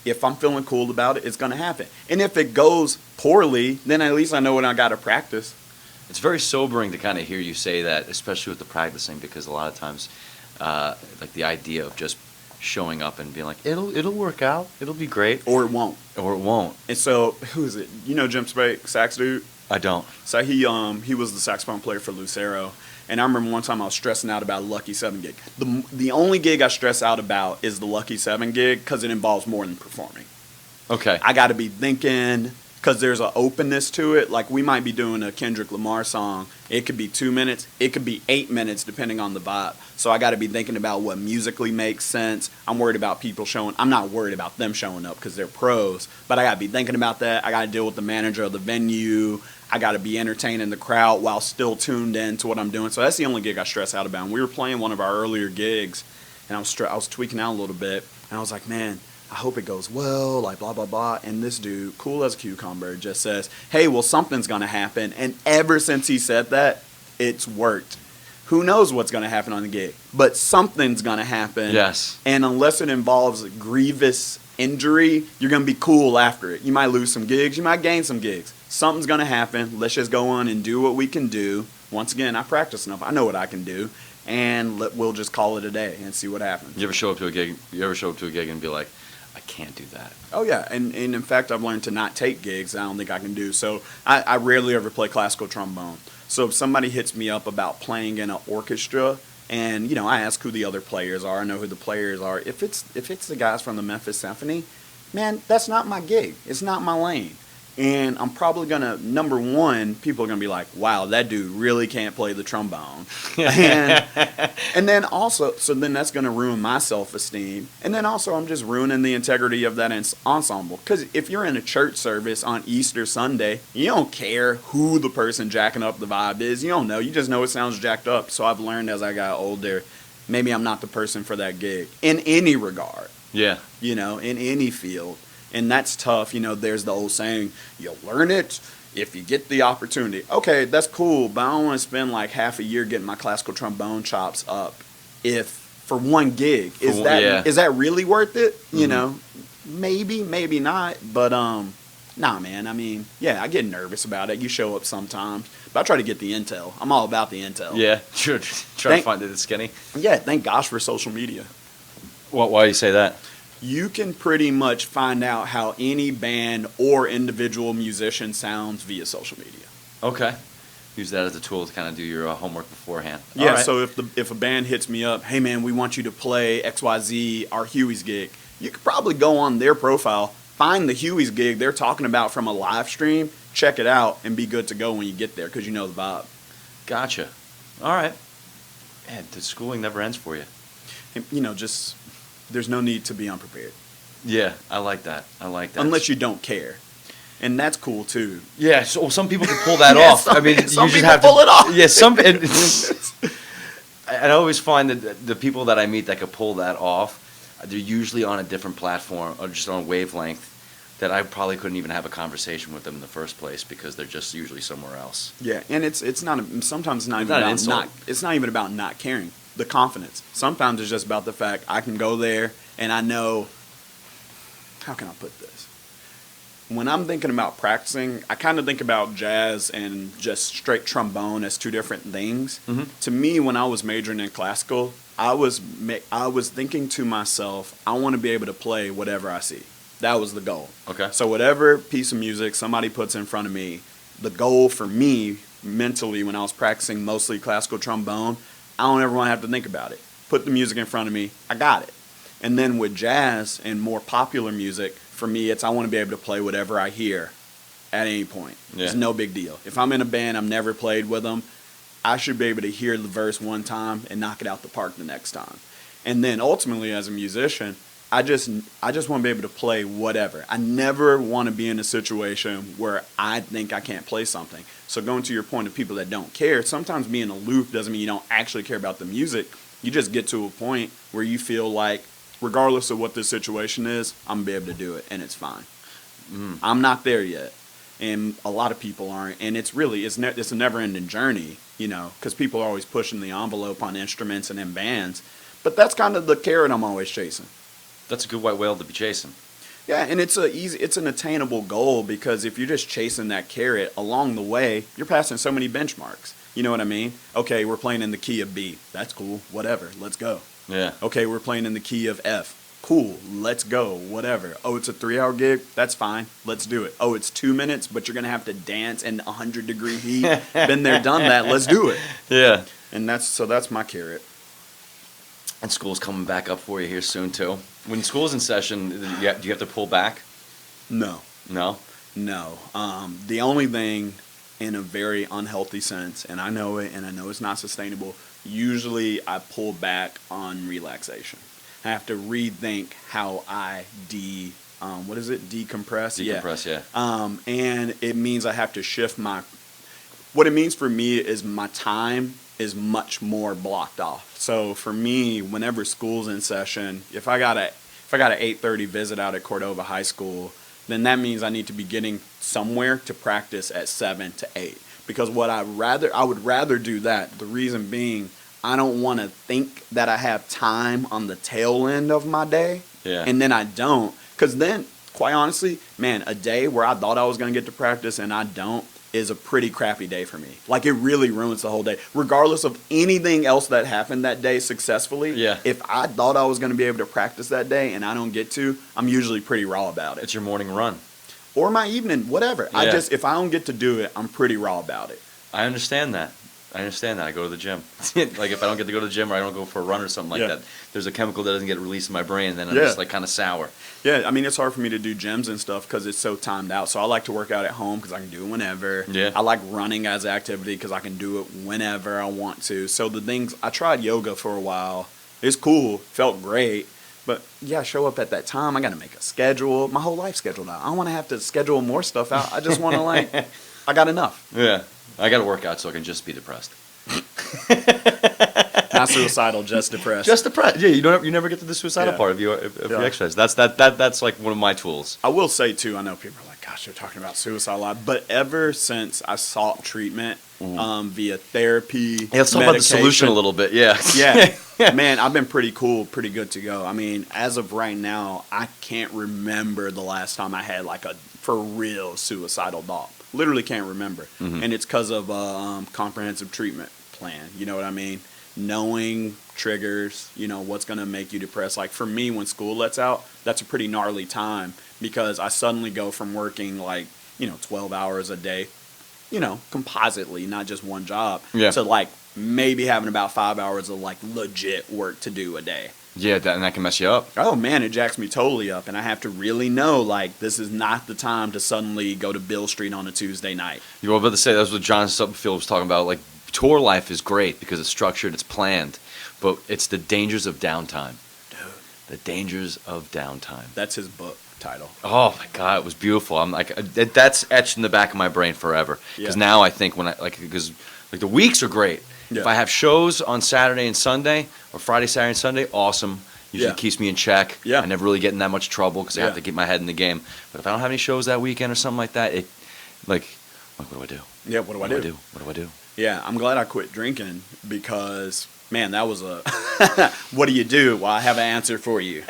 if I'm feeling cool about it, it's going to happen. And if it goes poorly, then at least I know what I got to practice. It's very sobering to kind of hear you say that, especially with the practicing, because a lot of times, like the idea of just showing up and being like, it'll work out, it'll be great, Or it won't. And so, who is it? Jim Spake, sax dude? I don't. So he was the saxophone player for Lucero, And I remember one time I was stressing out about a Lucky 7 gig. The only gig I stress out about is the Lucky 7 gig because it involves more than performing. Okay. I got to be thinking because there's an openness to it. Like we might be doing a Kendrick Lamar song. It could be 2 minutes. It could be 8 minutes depending on the vibe. So I got to be thinking about what musically makes sense. I'm worried about people showing. I'm not worried about them showing up because they're pros. But I got to be thinking about that. I got to deal with the manager of the venue. I got to be entertaining the crowd while still tuned in to what I'm doing. So that's the only gig I stress out about. And we were playing one of our earlier gigs, and I was tweaking out a little bit. And I was like, man, I hope it goes well, like blah, blah, blah. And this dude, cool as a cucumber, just says, hey, well, something's going to happen. And ever since he said that, it's worked. Who knows what's going to happen on the gig? But something's going to happen. Yes. And unless it involves grievous injury, you're going to be cool after it. You might lose some gigs. You might gain some gigs. Something's going to happen. Let's just go on and do what we can do. Once again, I practice enough. I know what I can do. And we'll just call it a day and see what happens. You ever show up to a gig? You ever show up to a gig and be like, I can't do that? Oh, yeah. And in fact, I've learned to not take gigs I don't think I can do. So I rarely ever play classical trombone. So if somebody hits me up about playing in an orchestra, and, you know, I ask who the other players are, I know who the players are. If it's the guys from the Memphis Symphony, man, that's not my gig. It's not my lane. And I'm probably going to, number one, people are going to be like, wow, that dude really can't play the trombone. and then also, so then that's going to ruin my self-esteem. And then also I'm just ruining the integrity of that ensemble. Because if you're in a church service on Easter Sunday, you don't care who the person jacking up the vibe is. You don't know. You just know it sounds jacked up. So I've learned as I got older, maybe I'm not the person for that gig in any regard. Yeah. You know, in any field. And that's tough. You know, there's the old saying, you'll learn it if you get the opportunity. Okay, that's cool, but I don't want to spend like half a year getting my classical trombone chops up if for one gig. Is that really worth it? Mm-hmm. You know, maybe not. But nah, man. I mean, yeah, I get nervous about it. You show up sometimes, but I try to get the intel. I'm all about the intel. Yeah, sure. Try to find it skinny. Yeah, thank gosh for social media. Why do you say that? You can pretty much find out how any band or individual musician sounds via social media. Okay. Use that as a tool to kind of do your homework beforehand. Yeah, right. So if a band hits me up, hey man, we want you to play XYZ, our Huey's gig, you could probably go on their profile, find the Huey's gig they're talking about from a live stream, check it out, and be good to go when you get there because you know the vibe. Gotcha. All right. Man, the schooling never ends for you. And, you know, just... there's no need to be unprepared. Yeah, I like that. Unless you don't care. And that's cool, too. Yeah, so some people can pull that off. I mean, some you just people have pull it off. Yeah, I always find that the people that I meet that can pull that off, they're usually on a different platform or just on a wavelength that I probably couldn't even have a conversation with them in the first place because they're just usually somewhere else. Yeah, and it's not sometimes not even about it's not even about not caring. The confidence. Sometimes it's just about the fact I can go there and I know, how can I put this? When I'm thinking about practicing, I kind of think about jazz and just straight trombone as two different things. Mm-hmm. To me, when I was majoring in classical, I was thinking to myself, I want to be able to play whatever I see. That was the goal. Okay. So whatever piece of music somebody puts in front of me, the goal for me mentally when I was practicing mostly classical trombone, I don't ever want to have to think about it. Put the music in front of me, I got it. And then with jazz and more popular music, for me, it's I want to be able to play whatever I hear at any point. Yeah. It's no big deal. If I'm in a band, I've never played with them, I should be able to hear the verse one time and knock it out the park the next time. And then ultimately, as a musician, I just want to be able to play whatever. I never want to be in a situation where I think I can't play something. So going to your point of people that don't care, sometimes being aloof doesn't mean you don't actually care about the music. You just get to a point where you feel like, regardless of what the situation is, I'm going to be able to do it, and it's fine. Mm. I'm not there yet, and a lot of people aren't. And it's a never-ending journey, you know, because people are always pushing the envelope on instruments and in bands. But that's kind of the carrot I'm always chasing. That's a good white whale to be chasing. Yeah, and it's an attainable goal because if you're just chasing that carrot along the way, you're passing so many benchmarks. You know what I mean? Okay, we're playing in the key of B. That's cool. Whatever. Let's go. Yeah. Okay, we're playing in the key of F. Cool, let's go, whatever. Oh, it's a 3-hour gig? That's fine, let's do it. Oh, it's 2 minutes, but you're going to have to dance in 100-degree heat. Been there, done that, let's do it. Yeah. And that's my carrot. And school's coming back up for you here soon, too. When school's in session, do you have to pull back? No. No? No. The only thing, in a very unhealthy sense, and I know it, and I know it's not sustainable, usually I pull back on relaxation. I have to rethink how I decompress. Decompress, yeah. And it means I have to shift what it means for me is my time is much more blocked off. So for me, whenever school's in session, if I got an 8:30 visit out at Cordova High School, then that means I need to be getting somewhere to practice at 7 to 8. Because I would rather do that. The reason being, I don't want to think that I have time on the tail end of my day, and then I don't. Because then, quite honestly, man, a day where I thought I was going to get to practice and I don't is a pretty crappy day for me. Like, it really ruins the whole day. Regardless of anything else that happened that day successfully, if I thought I was going to be able to practice that day and I don't get to, I'm usually pretty raw about it. It's your morning run. Or my evening, whatever. Yeah. If I don't get to do it, I'm pretty raw about it. I understand that. I go to the gym. Like, if I don't get to go to the gym or I don't go for a run or something like that, there's a chemical that doesn't get released in my brain, and then I'm just, like, kind of sour. Yeah, I mean, it's hard for me to do gyms and stuff because it's so timed out. So I like to work out at home because I can do it whenever. Yeah. I like running as an activity because I can do it whenever I want to. So I tried yoga for a while. It's cool. Felt great. But, yeah, I show up at that time. I got to make a schedule. My whole life scheduled out. I don't want to have to schedule more stuff out. I just want to, like, I got enough. Yeah. I got to work out so I can just be depressed. Not suicidal, just depressed. Just depressed. Yeah, you never get to the suicidal part of your exercise. That's like one of my tools. I will say too, I know people are like, gosh, they're talking about suicide a lot, but ever since I sought treatment via therapy, let's talk about the solution a little bit. Yeah. Man, I've been pretty good to go. I mean, as of right now, I can't remember the last time I had like a for real suicidal thought. Literally can't remember. And it's because of a comprehensive treatment plan. You know what I mean? Knowing triggers, what's going to make you depressed. Like for me, when school lets out, that's a pretty gnarly time because I suddenly go from working 12 hours a day, compositely, not just one job, to like maybe having about 5 hours of like legit work to do a day. Yeah, and that can mess you up. Oh man, it jacks me totally up, and I have to really know like this is not the time to suddenly go to Bill Street on a Tuesday night. You were about to say that's what John Stumpfield was talking about. Like, tour life is great because it's structured, it's planned, but it's the dangers of downtime. Dude, the dangers of downtime. That's his book title. Oh my God, it was beautiful. I'm like, that's etched in the back of my brain forever. Because now I think because the weeks are great. Yeah. If I have shows on Saturday and Sunday, or Friday, Saturday, and Sunday, awesome. Usually keeps me in check. Yeah. I never really get in that much trouble because I have to keep my head in the game. But if I don't have any shows that weekend or something like that, what do I do? Yeah, what do I do? Yeah, I'm glad I quit drinking because, man, that was what do you do? Well, I have an answer for you.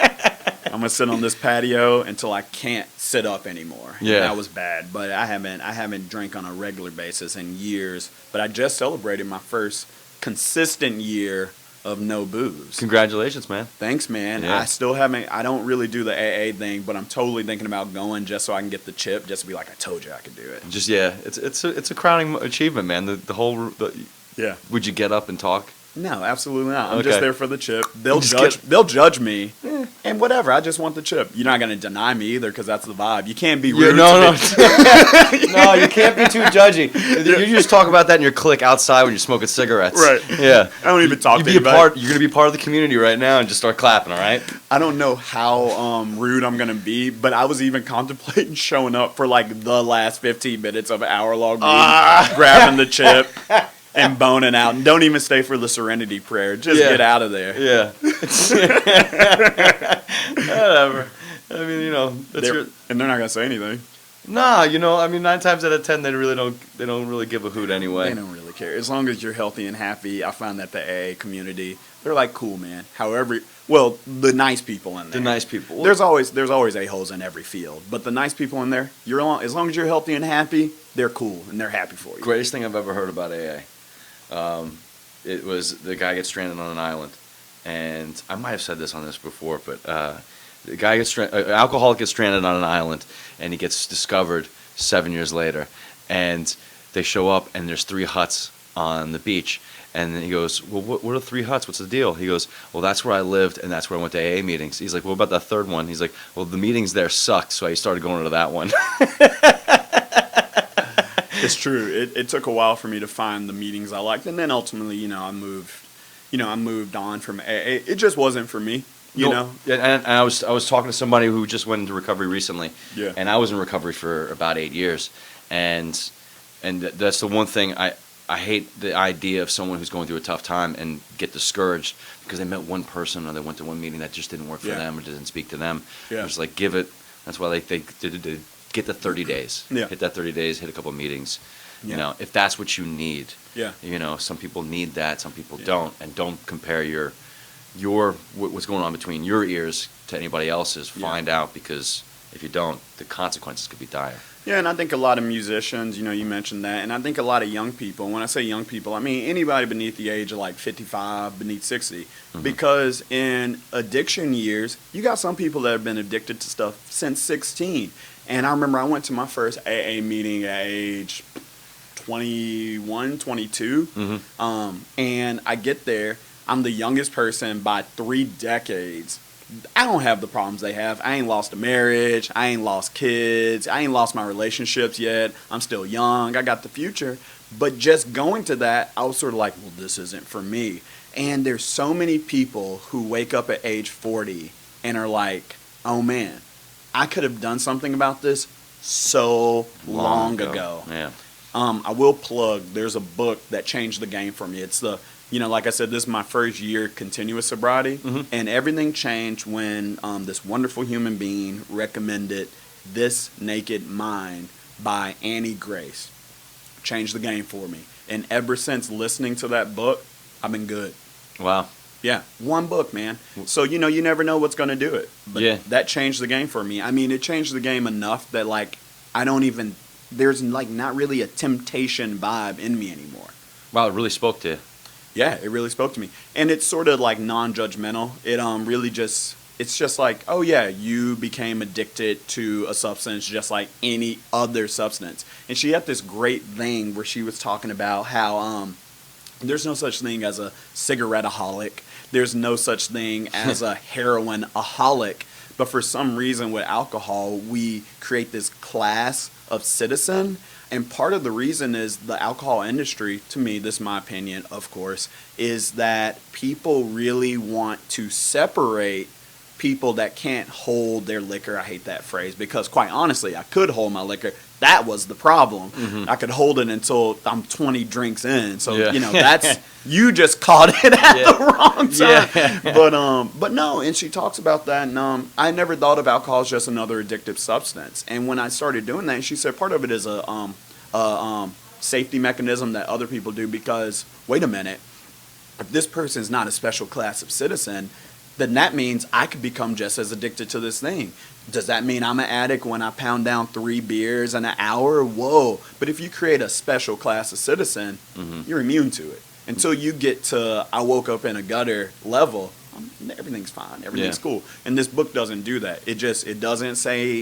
I'm gonna sit on this patio until I can't sit up anymore. Yeah, that was bad. But I haven't drank on a regular basis in years. But I just celebrated my first consistent year of no booze. Congratulations, man. Thanks, man. Yeah. I still haven't. I don't really do the AA thing, but I'm totally thinking about going just so I can get the chip, just to be like, I told you I could do it. It's a crowning achievement, man. Would you get up and talk? No, absolutely not. I'm just there for the chip. They'll judge me, and whatever. I just want the chip. You're not going to deny me either, because that's the vibe. You can't be rude. No, you can't be too judgy. You just talk about that in your clique outside when you're smoking cigarettes. Right. Yeah. I don't even talk to anybody. You're going to be part of the community right now and just start clapping. All right. I don't know how rude I'm going to be, but I was even contemplating showing up for like the last 15 minutes of an hour-long meeting, grabbing the chip. And boning out. And don't even stay for the serenity prayer. Just get out of there. Yeah. Whatever. I mean, and they're not going to say anything. Nah, 9 times out of 10, they don't really give a hoot anyway. They don't really care. As long as you're healthy and happy, I find that the AA community, they're like, cool, man. However, the nice people in there. The nice people. There's always a-holes in every field. But the nice people in there, as long as you're healthy and happy, they're cool and they're happy for you. Greatest thing I've ever heard about AA. It was the guy gets stranded on an island, and I might have said this on this before, but The guy gets an alcoholic gets stranded on an island, and he gets discovered 7 years later, and they show up, and there's 3 huts on the beach. And then he goes, well, what are 3 huts? What's the deal? He goes, well, that's where I lived, and that's where I went to AA meetings. He's like, what about that 3rd one? He's like, well, the meetings there sucked, so I started going to that one. It's true. It took a while for me to find the meetings I liked, and then ultimately, I moved on from AA. It just wasn't for me, you know. And I was talking to somebody who just went into recovery recently. Yeah. And I was in recovery for about 8 years, and that's the one thing I hate the idea of someone who's going through a tough time and get discouraged because they met one person or they went to one meeting that just didn't work for them or didn't speak to them. Yeah. It's like give it. That's why they get the 30 days. Yeah. Hit that 30 days. Hit a couple of meetings. Yeah. You know, if that's what you need. Yeah. You know, some people need that. Some people don't. And don't compare your what's going on between your ears to anybody else's. Find out, because if you don't, the consequences could be dire. Yeah, and I think a lot of musicians, you mentioned that, and I think a lot of young people, when I say young people, I mean anybody beneath the age of like 55, beneath 60, because in addiction years, you got some people that have been addicted to stuff since 16. And I remember I went to my first AA meeting at age 21, 22, and I get there, I'm the youngest person by 3 decades. I don't have the problems they have. I ain't lost a marriage. I ain't lost kids. I ain't lost my relationships yet. I'm still young. I got the future. But just going to that, I was sort of like, well, this isn't for me. And there's so many people who wake up at age 40 and are like, oh man, I could have done something about this so long ago. Yeah. I will plug, there's a book that changed the game for me. It's like I said, this is my first year continuous sobriety, and everything changed when this wonderful human being recommended This Naked Mind by Annie Grace. Changed the game for me. And ever since listening to that book, I've been good. Wow. Yeah, one book, man. So, you never know what's going to do it. But that changed the game for me. I mean, it changed the game enough that, like, there's, like, not really a temptation vibe in me anymore. Wow, it really spoke to you. Yeah, it really spoke to me. And it's sort of like non-judgmental. It really just, it's just like, oh yeah, you became addicted to a substance just like any other substance. And she had this great thing where she was talking about how there's no such thing as a cigarette-aholic. There's no such thing as a heroin-aholic. But for some reason with alcohol, we create this class of citizen. And part of the reason is the alcohol industry, to me, this is my opinion, of course, is that people really want to separate people that can't hold their liquor. I hate that phrase because, quite honestly, I could hold my liquor. That was the problem. I could hold it until I'm 20 drinks in. So, that's, you just caught it at the wrong time. But no, and she talks about that. And I never thought of alcohol as just another addictive substance. And when I started doing that, she said part of it is a safety mechanism that other people do because, wait a minute, if this person's not a special class of citizen, then that means I could become just as addicted to this thing. Does that mean I'm an addict when I pound down 3 beers in an hour? Whoa. But if you create a special class of citizen, you're immune to it. Until you get to, I woke up in a gutter level, everything's fine, everything's cool. And this book doesn't do that. It doesn't say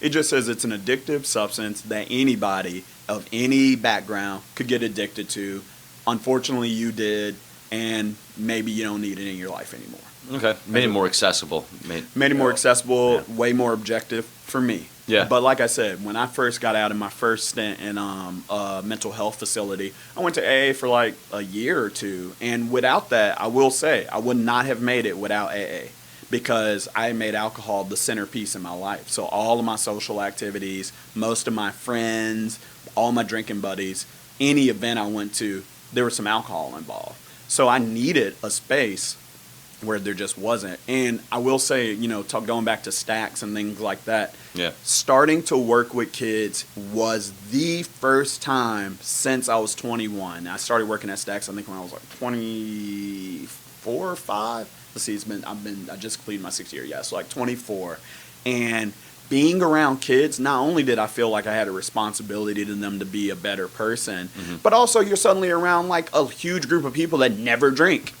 it just says it's an addictive substance that anybody of any background could get addicted to. Unfortunately, you did, and maybe you don't need it in your life anymore. Okay, made it more accessible. Made it more accessible, way more objective for me. Yeah. But like I said, when I first got out in my first stint in a mental health facility, I went to AA for like a year or 2. And without that, I will say, I would not have made it without AA because I made alcohol the centerpiece in my life. So all of my social activities, most of my friends, all my drinking buddies, any event I went to, there was some alcohol involved. So I needed a space where there just wasn't. And I will say, going back to stacks and things like that, starting to work with kids was the first time since I was 21. I started working at stacks, I think, when I was like 24 or 5. Let's see, I just completed my 6th year, so like 24. And being around kids, not only did I feel like I had a responsibility to them to be a better person, but also you're suddenly around like a huge group of people that never drink.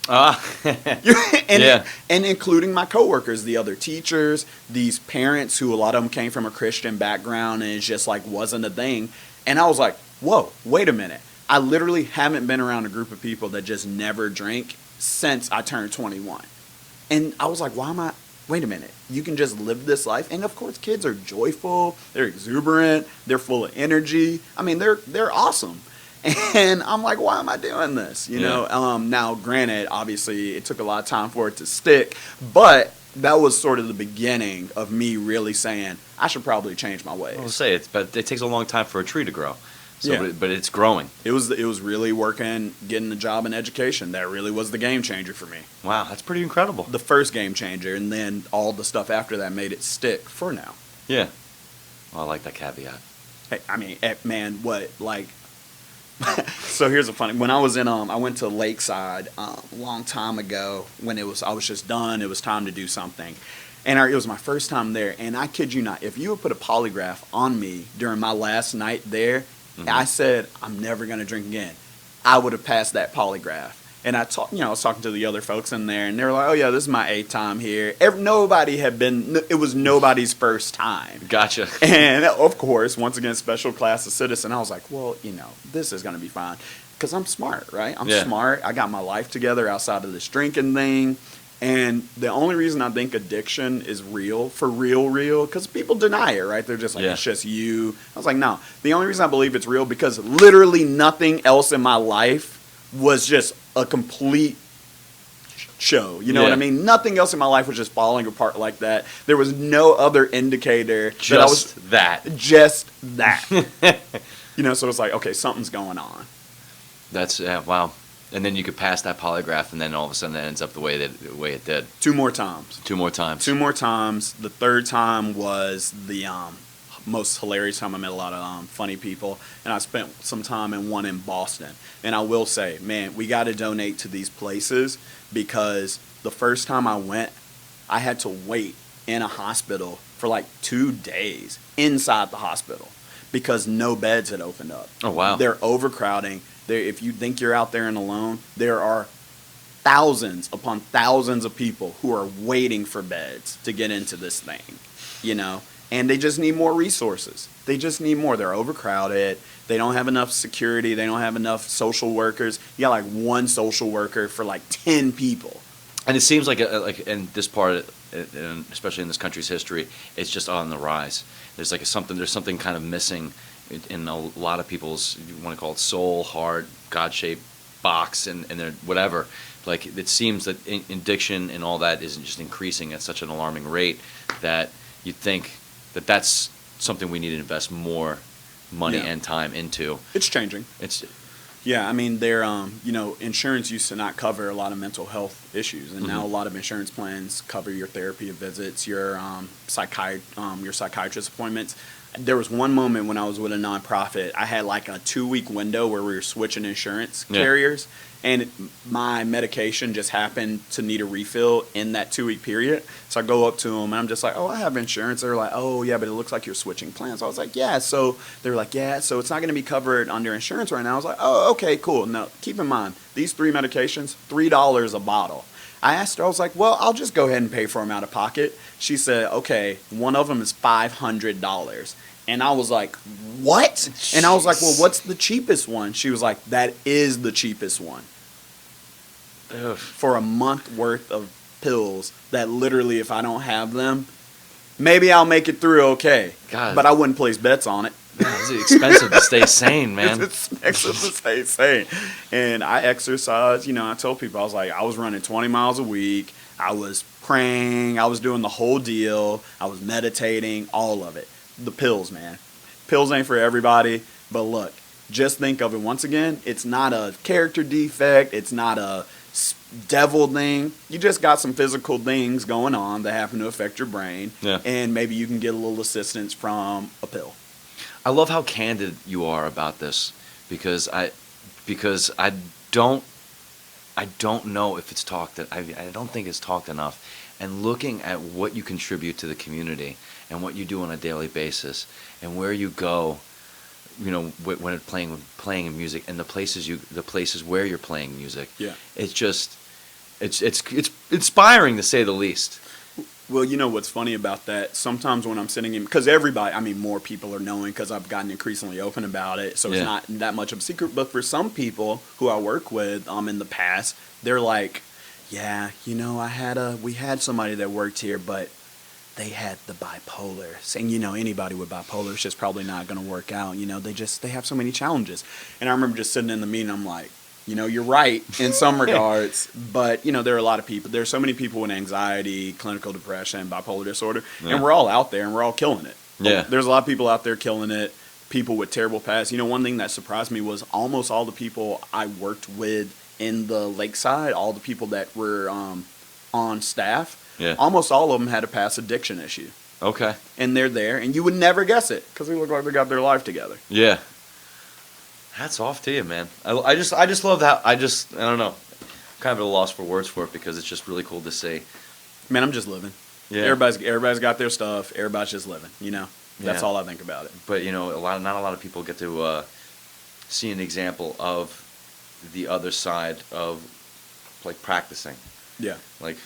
Ah, and, yeah. and including my coworkers, the other teachers, these parents who a lot of them came from a Christian background and it's just like wasn't a thing. And I was like, whoa, wait a minute. I literally haven't been around a group of people that just never drink since I turned 21. And I was like, wait a minute. You can just live this life. And of course, kids are joyful, they're exuberant, they're full of energy. I mean, they're awesome. And I'm like, why am I doing this? You know, now granted, obviously it took a lot of time for it to stick, but that was sort of the beginning of me really saying I should probably change my ways. I'll say it, but it takes a long time for a tree to grow. So, Yeah. but it's growing. It was really working, getting a job in education. That really was the game changer for me. Wow, that's pretty incredible. The first game changer, and then all the stuff after that made it stick for now. Yeah. Well, I like that caveat. Hey, I mean, man, what like? So here's a funny. When I was in, I went to Lakeside a long time ago. When I was just done. It was time to do something, and it was my first time there. And I kid you not, if you would put a polygraph on me during my last night there, I said I'm never gonna drink again, I would have passed that polygraph. And I was talking to the other folks in there, and they were like, "Oh yeah, this is my 8th time here." Nobody had been. It was nobody's first time. Gotcha. And of course, once again, special class of citizen. I was like, well, this is going to be fine. Because I'm smart, right? I'm smart. I got my life together outside of this drinking thing. And the only reason I think addiction is real, for real, because people deny it, right? They're just like, it's just you. I was like, no. The only reason I believe it's real, because literally nothing else in my life was just a complete show. You know what I mean? Nothing else in my life was just falling apart like that. There was no other indicator that I was just that. So it's like, okay, something's going on. That's wow. And then you could pass that polygraph, and then all of a sudden it ends up the way it did. Two more times. Two more times. The third time was the most hilarious time. I met a lot of funny people, and I spent some time in one in Boston. And I will say, man, we got to donate to these places, because the first time I went, I had to wait in a hospital for like 2 days inside the hospital because no beds had opened up. Oh, wow. They're overcrowding. If you think you're out there and alone, there are thousands upon thousands of people who are waiting for beds to get into this thing, and they just need more resources. They just need more. They're overcrowded. They don't have enough security. They don't have enough social workers. You got like one social worker for like 10 people. And it seems like in this part, and especially in this country's history, it's just on the rise. There's something kind of missing in a lot of people's, you want to call it soul, heart, God-shaped box, and their whatever. Like, it seems that addiction and all that is just increasing at such an alarming rate that you'd think that that's something we need to invest more money and time into. It's changing. Yeah, I mean, insurance used to not cover a lot of mental health issues, and now a lot of insurance plans cover your therapy visits, your psychiatrist appointments. There was one moment when I was with a nonprofit, I had like a 2-week window where we were switching insurance carriers, and my medication just happened to need a refill in that 2-week period. So I go up to them, and I'm just like, oh, I have insurance. They're like, oh, yeah, but it looks like you're switching plans. So I was like, yeah. So they were like, yeah, so it's not going to be covered under insurance right now. I was like, oh, okay, cool. Now, keep in mind, these 3 medications, $3 a bottle. I asked her, I was like, well, I'll just go ahead and pay for them out of pocket. She said, okay, one of them is $500. And I was like, what? Jeez. And I was like, well, what's the cheapest one? She was like, that is the cheapest one. Ugh. For a month worth of pills that literally, if I don't have them, maybe I'll make it through okay. God. But I wouldn't place bets on it. Yeah, it's expensive to stay sane, man. It's expensive to stay sane. And I exercise. I told people, I was like, I was running 20 miles a week. I was praying. I was doing the whole deal. I was meditating, all of it. The pills, man. Pills ain't for everybody. But look, just think of it once again. It's not a character defect. It's not a devil thing. You just got some physical things going on that happen to affect your brain. Yeah. And maybe you can get a little assistance from a pill. I love how candid you are about this, because I don't know if it's talked. I don't think it's talked enough. And looking at what you contribute to the community and what you do on a daily basis and where you go, when playing music, and the places where you're playing music. Yeah. It's just, it's inspiring to say the least. Well, you know what's funny about that? Sometimes when I'm sitting in, because everybody, I mean, more people are knowing because I've gotten increasingly open about it, so it's Yeah. not that much of a secret. But for some people who I work with in the past, they're like, yeah, you know, we had somebody that worked here, but they had the bipolar. Saying, you know, anybody with bipolar, it's just probably not going to work out. You know, they have so many challenges. And I remember just sitting in the meeting, I'm like, you know, you're right in some regards, but, you know, there are a lot of people. There's so many people with anxiety, clinical depression, bipolar disorder, Yeah. and we're all out there and we're all killing it. Yeah. There's a lot of people out there killing it, people with terrible pasts. You know, one thing that surprised me was almost all the people I worked with in the Lakeside, all the people that were on staff, Yeah. almost all of them had a past addiction issue. Okay. And they're there, and you would never guess it because they look like they got their life together. Yeah. Hats off to you, man. I just love that. I don't know. I'm kind of at a loss for words for it because it's just really cool to see. Man, I'm just living. Yeah. Everybody's got their stuff. Everybody's just living. You know, that's Yeah. all I think about it. But you know, not a lot of people get to see an example of the other side of like practicing. Yeah. Like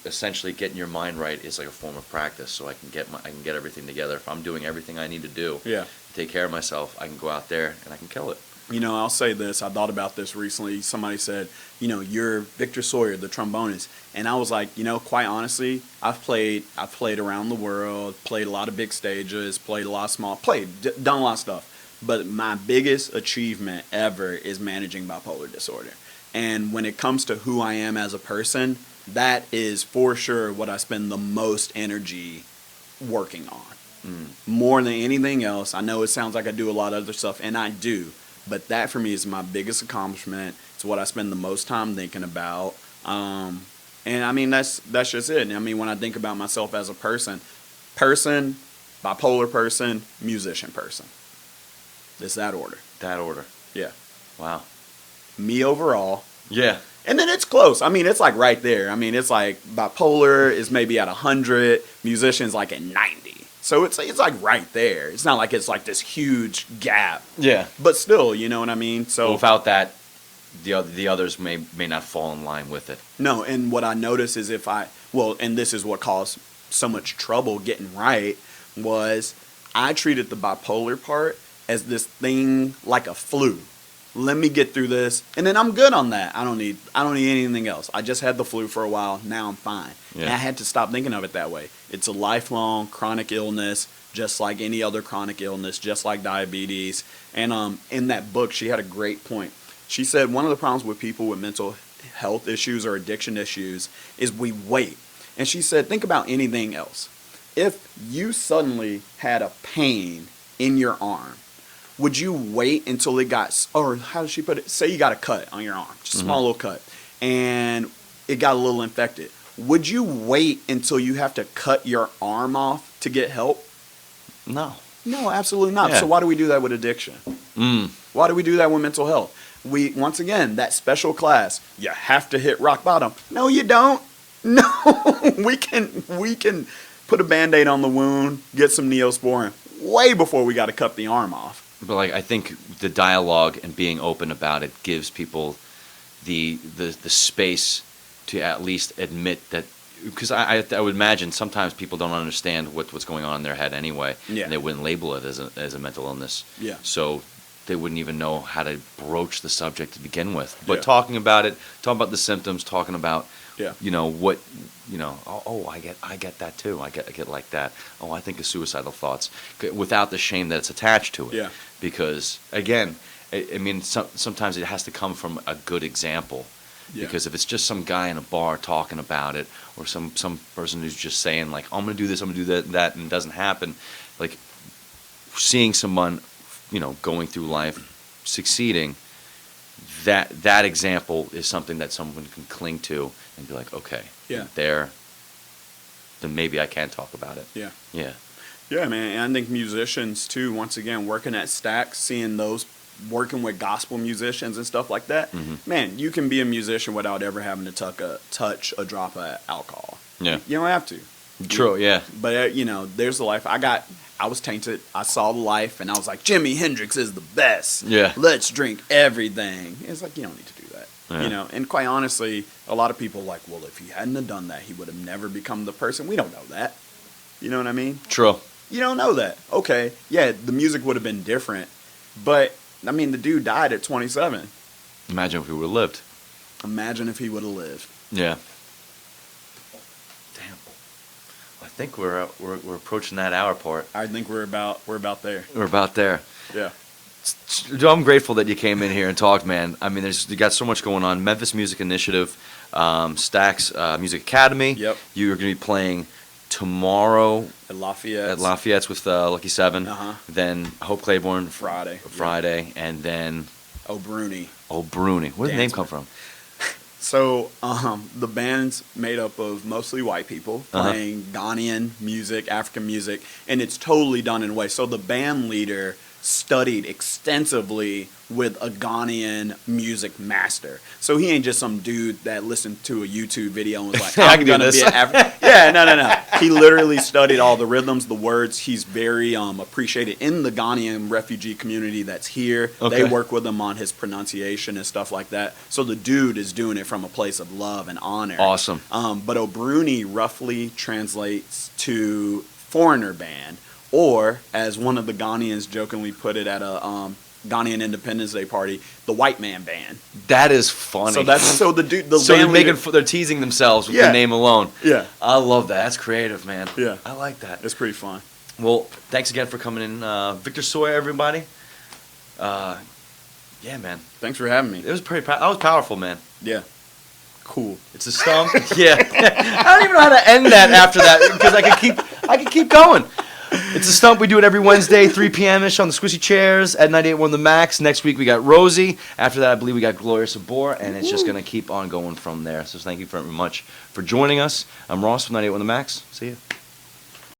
essentially getting your mind right is like a form of practice. So I can get everything together. If I'm doing everything I need to do, Yeah. to take care of myself, I can go out there and I can kill it. You know, I'll say this. I thought about this recently. Somebody said, you know, you're Victor Sawyer, the trombonist. And I was like, you know, quite honestly, I've played around the world, played a lot of big stages, played a lot of small, done a lot of stuff. But my biggest achievement ever is managing bipolar disorder. And when it comes to who I am as a person, that is for sure what I spend the most energy working on. More than anything else. I know it sounds like I do a lot of other stuff, and I do. But that for me is my biggest accomplishment. It's what I spend the most time thinking about. And I mean, that's just it. I mean, when I think about myself as a person, bipolar person, musician person. It's that order. That order. Yeah. Wow. Me overall. Yeah. And then it's close. I mean, it's like right there. I mean, it's like bipolar is maybe at 100, musician's like at 90. So it's like right there. It's not like it's like this huge gap. Yeah. But still, you know what I mean? So Without that, the others may not fall in line with it. no, and what I notice is and this is what caused so much trouble getting right, was I treated the bipolar part as this thing like a flu. Let me get through this, and then I'm good on that. I don't need anything else. I just had the flu for a while. Now I'm fine. Yeah. And I had to stop thinking of it that way. It's a lifelong chronic illness, just like any other chronic illness, just like diabetes. And in that book, she had a great point. She said one of the problems with people with mental health issues or addiction issues is we wait. And she said, think about anything else. If you suddenly had a pain in your arm, would you wait until it got, or how does she put it? Say you got a cut on your arm, just a small little cut, and it got a little infected. Would you wait until you have to cut your arm off to get help? No. No, absolutely not. Yeah. So why do we do that with addiction? Why do we do that with mental health? Once again, that special class, you have to hit rock bottom. No, you don't. No, we can put a Band-Aid on the wound, get some Neosporin way before we got to cut the arm off. But like I think the dialogue and being open about it gives people the space to at least admit that, because I would imagine sometimes people don't understand what's going on in their head anyway, Yeah. and they wouldn't label it as a mental illness. Yeah. So they wouldn't even know how to broach the subject to begin with. But Yeah. talking about it, talking about the symptoms, talking about Yeah. I get that too. I get like that. Oh, I think of suicidal thoughts without the shame that's attached to it. Yeah. Because again, I mean, sometimes it has to come from a good example. Yeah. Because if it's just some guy in a bar talking about it, or some person who's just saying like, I'm gonna do this, I'm gonna do that, and it doesn't happen, like seeing someone, going through life, succeeding, that example is something that someone can cling to and be like, okay, Yeah. then maybe I can talk about it. Yeah. Yeah. Yeah, man. And I think musicians, too, once again, working at Stax, seeing those, working with gospel musicians and stuff like that, man, you can be a musician without ever having to touch a drop of alcohol. Yeah. You don't have to. True, yeah. But, there's the life. I was tainted. I saw the life, and I was like, Jimi Hendrix is the best. Yeah. Let's drink everything. It's like, you don't need to do that. Yeah. You know, and quite honestly, a lot of people are like, well, if he hadn't have done that, he would have never become the person. We don't know that. You know what I mean? True. You don't know that. Okay, yeah, the music would have been different, but I mean, the dude died at 27. Imagine if he would have lived. Imagine if he would have lived. Yeah. Damn. I think we're approaching that hour part. I think we're about there. We're about there. Yeah. Joe, I'm grateful that you came in here and talked, man. I mean, you got so much going on. Memphis Music Initiative, Stax Music Academy. Yep. You're going to be playing tomorrow At Lafayette. at Lafayette's with Lucky Seven. Uh-huh. Then Hope Claiborne Friday. And then O'Bruni. O'Bruni. Where did the name Danceman. come from? So the band's made up of mostly white people Uh-huh. playing Ghanaian music, African music, and it's totally done in a way. So the band leader studied extensively with a Ghanaian music master. So he ain't just some dude that listened to a YouTube video and was like, I I'm can do gonna this. be an African. Yeah, no. He literally studied all the rhythms, the words. He's very appreciated in the Ghanaian refugee community that's here. Okay. They work with him on his pronunciation and stuff like that. So the dude is doing it from a place of love and honor. Awesome. But O'Bruni roughly translates to foreigner band, or as one of the Ghanaians jokingly put it at a Ghanaian Independence Day party, the white man band. That is funny. So the dude, the So band they're teasing themselves with Yeah. the name alone. Yeah. I love that. That's creative, man. Yeah. I like that. It's pretty fun. Well, thanks again for coming in, Victor Sawyer, everybody. Yeah, man. Thanks for having me. It was that was powerful, man. Yeah. Cool. It's a stump. Yeah. I don't even know how to end that after that because I could keep going. It's a stump. We do it every Wednesday, 3 p.m.-ish on the squishy chairs at 98.1 The Max. Next week we got Rosie. After that, I believe we got Gloria Sabor, and it's just going to keep on going from there. So thank you very much for joining us. I'm Ross from 98.1 The Max. See you.